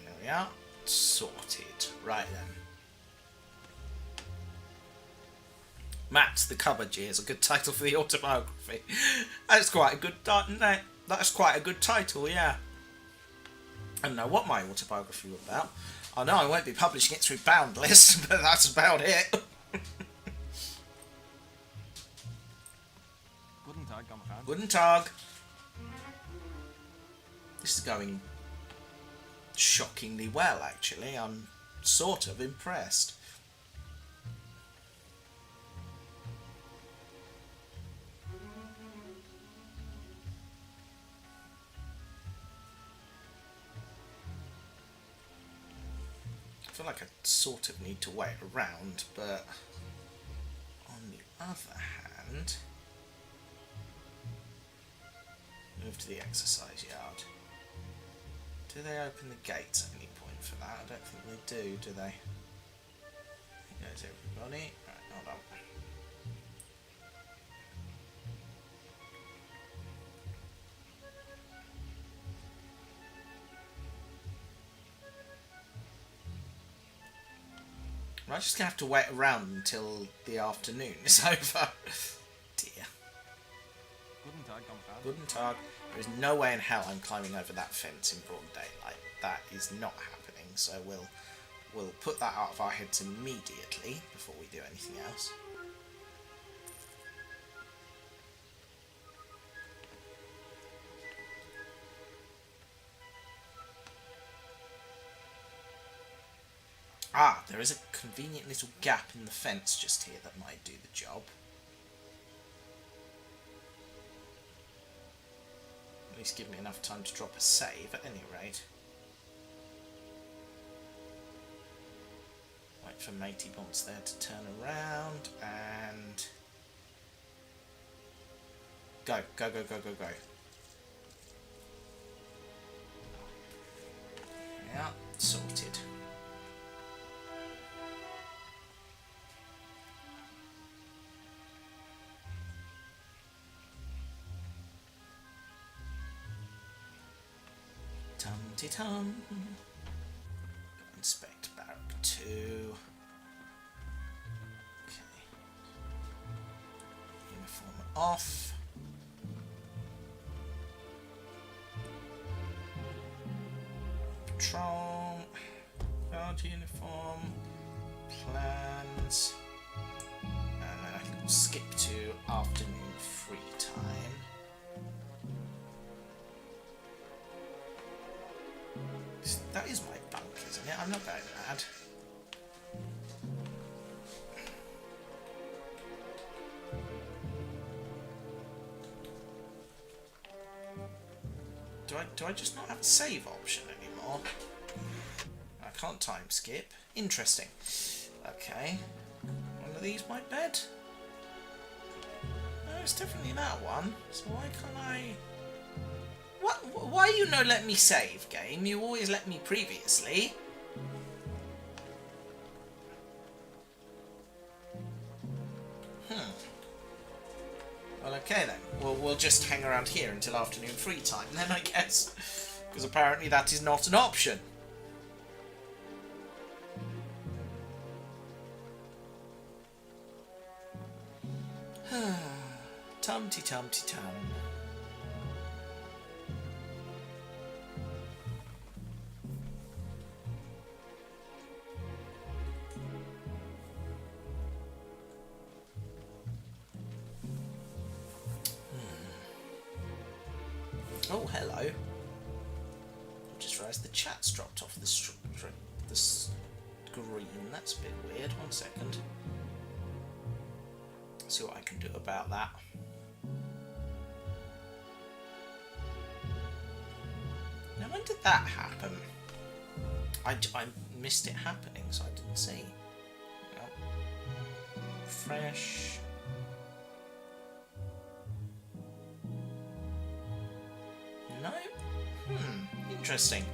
There we are. Sorted. Right then. Matt, the Cupboard Year is a good title for the autobiography. That's quite a good that's quite a good title, yeah. I don't know what my autobiography was about. I know I won't be publishing it through Boundless, but that's about it. Guten Tag, Kamerad. Guten Tag. This is going shockingly well, actually. I'm sort of impressed. I feel like I sort of need to wait around, but on the other hand, move to the exercise yard. Do they open the gates at any point for that? I don't think they do they? Here goes everybody. Right, hold on. I'm just going to have to wait around until the afternoon is over. Dear. Guten Tag, Kamerad. Guten Tag. There is no way in hell I'm climbing over that fence in broad daylight. That is not happening, so we'll put that out of our heads immediately before we do anything else. Ah, there is a convenient little gap in the fence just here that might do the job. At least give me enough time to drop a save at any rate. Wait for Matey Bonds there to turn around and... Go. Yeah, sorted. Tum-ti-tum. Inspect Barrack 2. Okay. Uniform off. Patrol. Guard uniform. Plans. And then I can skip to afternoon free time. That is my bunk, isn't it? I'm not going mad. Do I just not have a save option anymore? I can't time skip. Interesting. Okay. One of these my bed? No, it's definitely that one. So why can't I... Why you no let me save, game? You always let me previously. Hmm. Well, okay then. We'll just hang around here until afternoon free time then, I guess. Because apparently that is not an option. Tum-ty-tum-ty-tum. Oh, hello. I just realised the chat's dropped off the screen. That's a bit weird. 1 second. See what I can do about that. Now, when did that happen? I missed it happening, so I didn't see. Oh. Fresh. No? Interesting.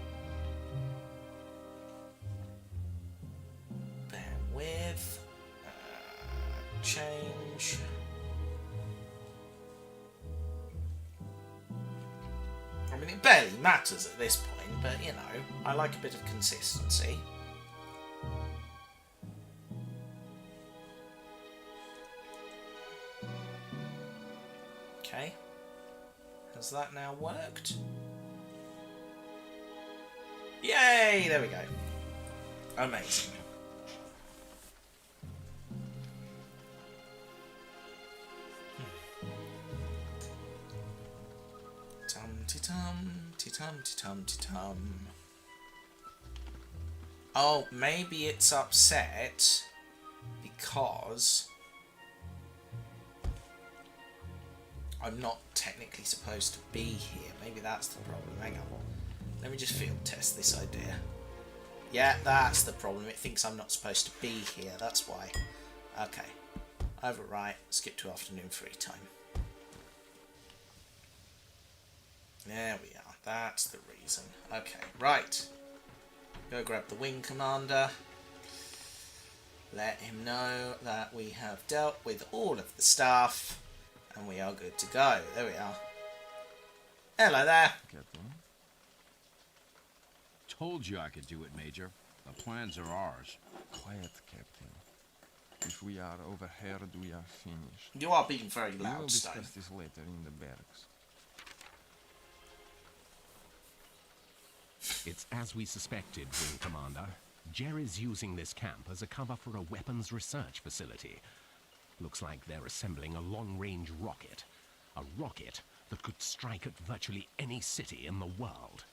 Bear with. Change. I mean, it barely matters at this point, but you know, I like a bit of consistency. Okay. Has that now worked? Yay! There we go. Amazing. Tum-ty-tum. Oh, maybe it's upset because I'm not technically supposed to be here. Maybe that's the problem. Hang on. Let me just field test this idea. Yeah, that's the problem. It thinks I'm not supposed to be here. That's why. Okay. Overwrite. Skip to afternoon free time. There we are. That's the reason. Okay, right. Go grab the wing commander. Let him know that we have dealt with all of the stuff. And we are good to go. There we are. Hello there. Captain. Told you I could do it, Major. The plans are ours. Quiet, Captain. If we are overheard, we are finished. You are being very We will loud, Stone. discuss this later in the barracks. It's as we suspected, Wing Commander. Jerry's using this camp as a cover for a weapons research facility. Looks like they're assembling a long-range rocket. A rocket that could strike at virtually any city in the world.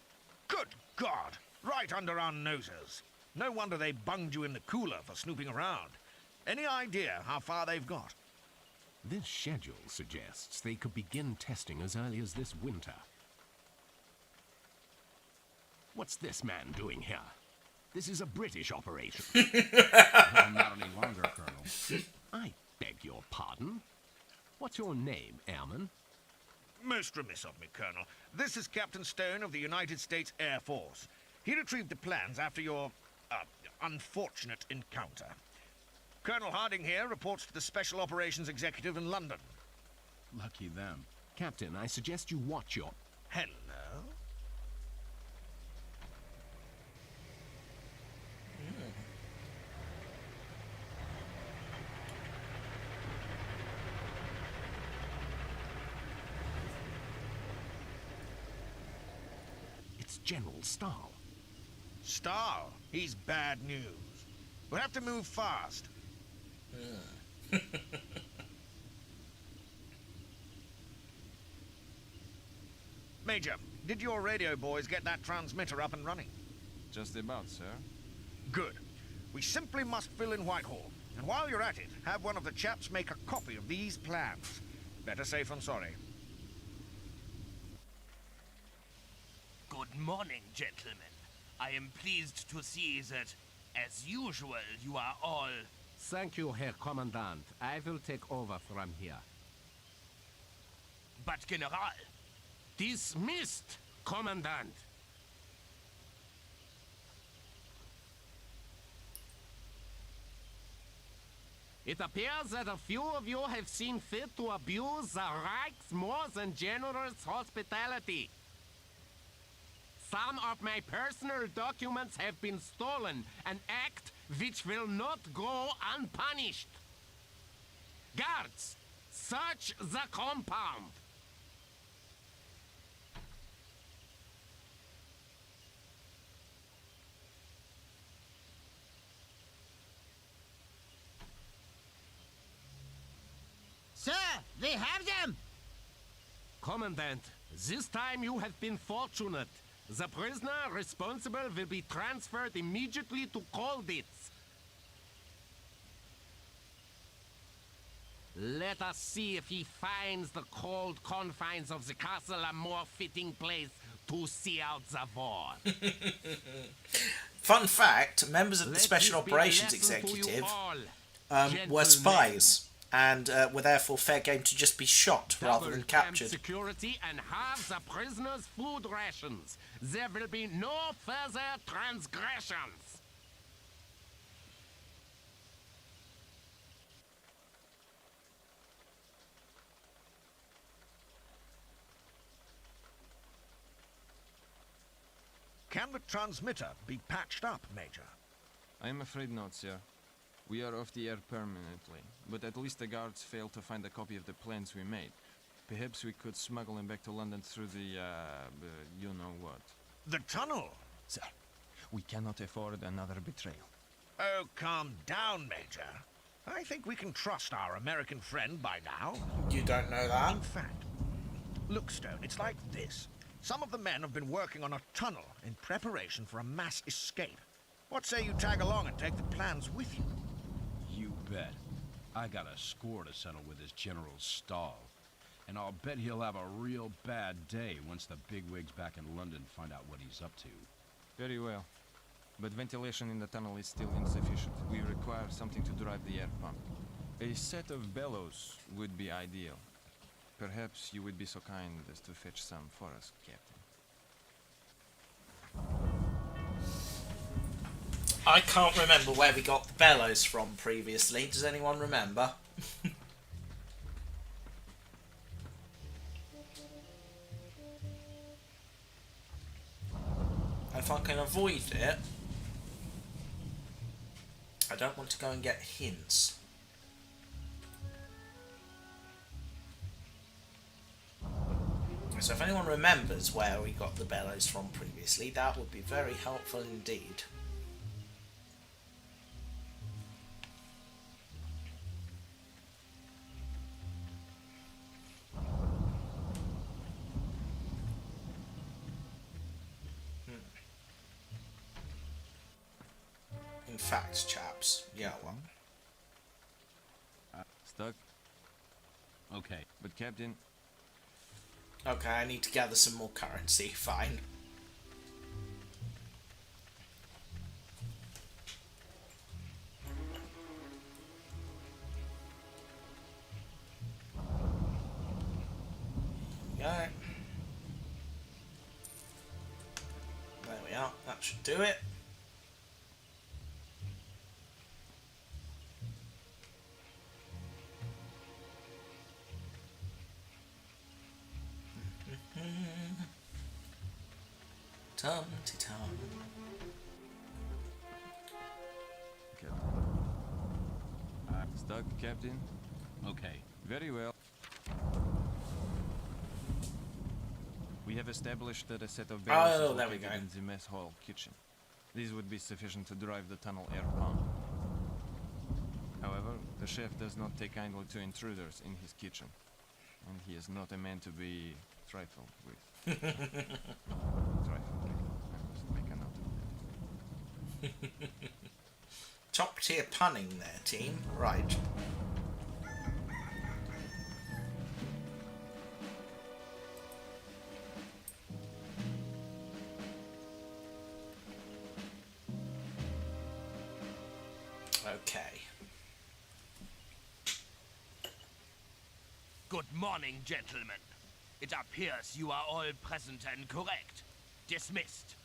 Good God! Right under our noses. No wonder they bunged you in the cooler for snooping around. Any idea how far they've got? This schedule suggests they could begin testing as early as this winter. What's this man doing here? This is a British operation. Well, not any longer, Colonel. I beg your pardon? What's your name, Airman? Most remiss of me, Colonel. This is Captain Stone of the United States Air Force. He retrieved the plans after your, unfortunate encounter. Colonel Harding here reports to the Special Operations Executive in London. Lucky them. Captain, I suggest you watch your... Hello? It's General Stahl. Stahl? He's bad news. We'll have to move fast. Major, did your radio boys get that transmitter up and running? Just about, sir. Good. We simply must fill in Whitehall. And while you're at it, have one of the chaps make a copy of these plans. Better safe than sorry. Good morning, gentlemen. I am pleased to see that, as usual, you are all... Thank you, Herr Commandant. I will take over from here. But, General... Dismissed, Commandant. It appears that a few of you have seen fit to abuse the Reich's more than generous hospitality. Some of my personal documents have been stolen, an act which will not go unpunished. Guards, search the compound. Sir, we have them! Commandant, this time you have been fortunate. The prisoner responsible will be transferred immediately to Colditz. Let us see if he finds the cold confines of the castle a more fitting place to see out the war. Fun fact, members of the Let Special this be a Operations lesson to you Executive all, were gentlemen. spies and were therefore fair game to just be shot rather than Double camp captured. security and halve the prisoners' food rations. There will be no further transgressions. Can the transmitter be patched up, Major? I am afraid not, sir. We are off the air permanently, but at least the guards failed to find a copy of the plans we made. Perhaps we could smuggle them back to London through the, you-know-what. The tunnel? Sir, we cannot afford another betrayal. Oh, calm down, Major. I think we can trust our American friend by now. You don't know that? In fact, look, Stone, it's like this. Some of the men have been working on a tunnel in preparation for a mass escape. What say you tag along and take the plans with you? You bet. I got a score to settle with this General Stahl. And I'll bet he'll have a real bad day once the bigwigs back in London find out what he's up to. Very well. But ventilation in the tunnel is still insufficient. We require something to drive the air pump. A set of bellows would be ideal. Perhaps you would be so kind as to fetch some for us, Captain. I can't remember where we got the bellows from previously. Does anyone remember? If I can avoid it, I don't want to go and get hints. So if anyone remembers where we got the bellows from previously, that would be very helpful indeed. In fact, chaps, yeah, well, Stuck? Okay. But Captain, okay, I need to gather some more currency, fine. Go. There we are, that should do it. Tum-ti-tum. Captain. Stuck, Captain? Okay. Very well. We have established that a set of barrels is there we located go. in the mess hall kitchen. These would be sufficient to drive the tunnel air pump. However, the chef does not take kindly to intruders in his kitchen, and he is not a man to be trifled with. Trifled with. I must make a note of that. Top tier punning there, team. Right. Okay. Good morning, gentlemen. It appears you are all present and correct. Dismissed.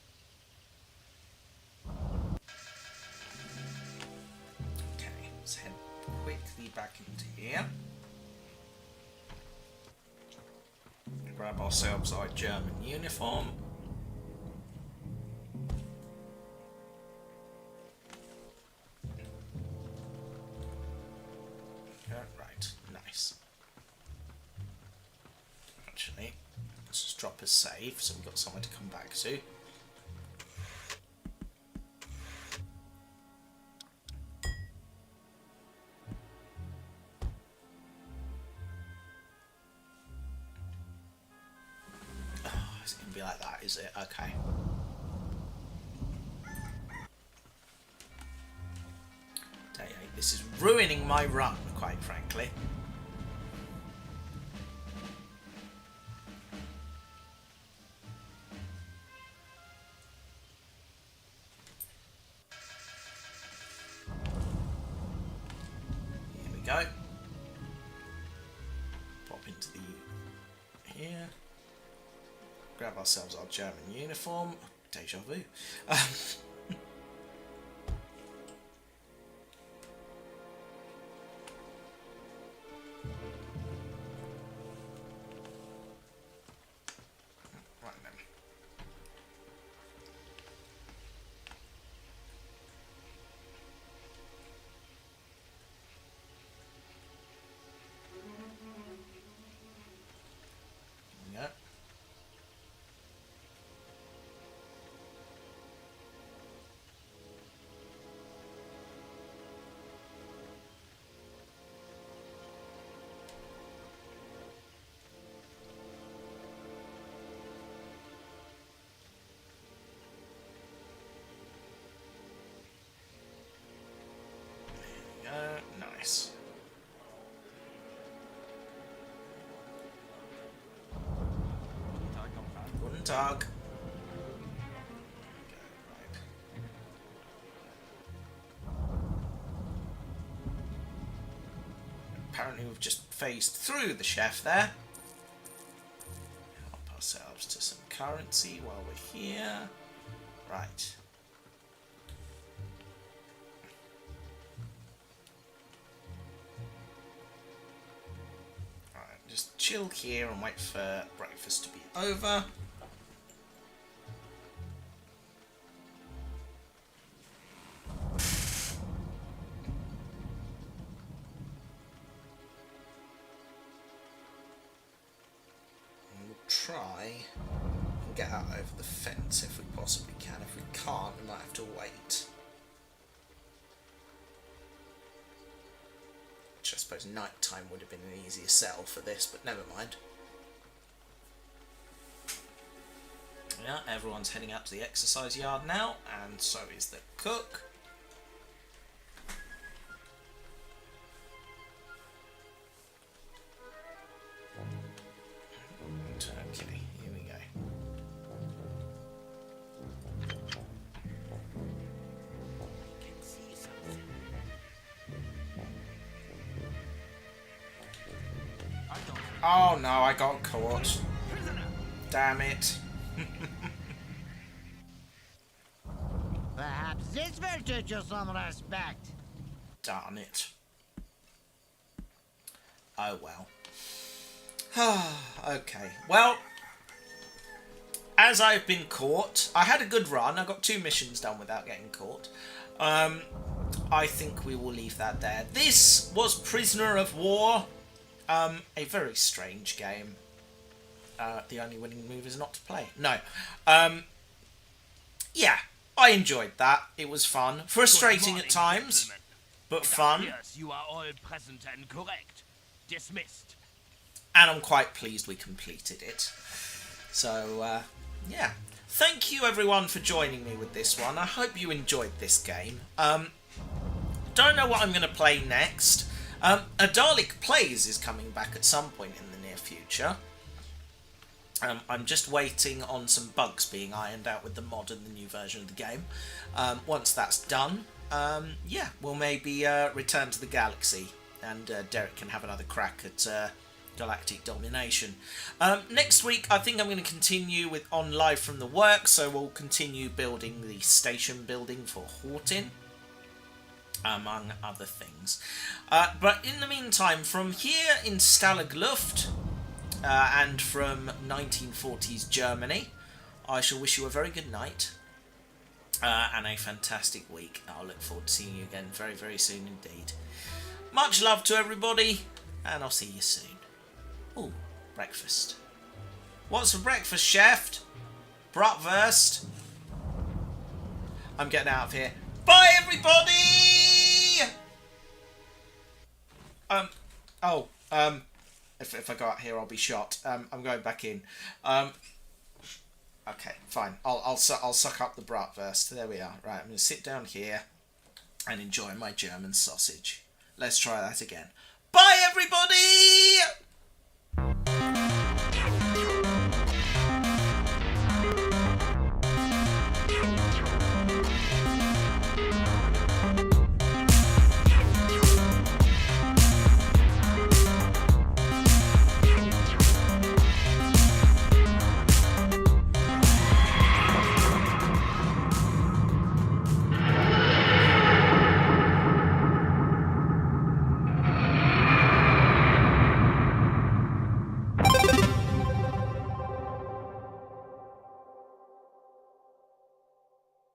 Okay, let's head quickly back into here. Grab ourselves our German uniform. Right, nice. Actually, let's just drop a save so we've got somewhere to come back to. Is it going to be like that, is it? Okay. Day 8. This is ruining my run, quite frankly. Here we go. Pop into the... here. Grab ourselves our German uniform. Deja vu. Right then. Yeah. Nice. Guten Tag. Apparently we've just phased through the chef there. Help ourselves to some currency while we're here. Right. Just chill here and wait for breakfast to be over. And we'll try and get out over the fence if we possibly can. If we can't, we might have to wait. I suppose night time would have been an easier sell for this, but never mind. Yeah, everyone's heading out to the exercise yard now, and so is the cook. Okay, here we go. Oh no, I got caught. Damn it. Perhaps this will teach you some respect. Darn it. Oh well. Okay, well, as I've been caught, I had a good run. I got 2 missions done without getting caught. I think we will leave that there. This was Prisoner of War. A very strange game. The only winning move is not to play. No. Yeah, I enjoyed that. It was fun. Frustrating at times, but fun. Yes, you are all present and correct. Dismissed. And I'm quite pleased we completed it. So, yeah. Thank you everyone for joining me with this one. I hope you enjoyed this game. Don't know what I'm going to play next. A Dalek Plays is coming back at some point in the near future. I'm just waiting on some bugs being ironed out with the mod and the new version of the game. Once that's done, yeah, we'll maybe return to the galaxy and Derek can have another crack at galactic domination. Next week, I think I'm going to continue with on live from the work, so we'll continue building the station building for Hortin. among other things. But in the meantime, from here in Stalag Luft and from 1940s Germany, I shall wish you a very good night and a fantastic week. I'll look forward to seeing you again very, very soon indeed. Much love to everybody, and I'll see you soon. Ooh, breakfast. What's for breakfast, chef? Bratwurst. I'm getting out of here. Bye, everybody! If I go out here, I'll be shot. I'm going back in. Okay, fine. I'll suck up the bratwurst. There we are. Right, I'm going to sit down here and enjoy my German sausage. Let's try that again. Bye, everybody!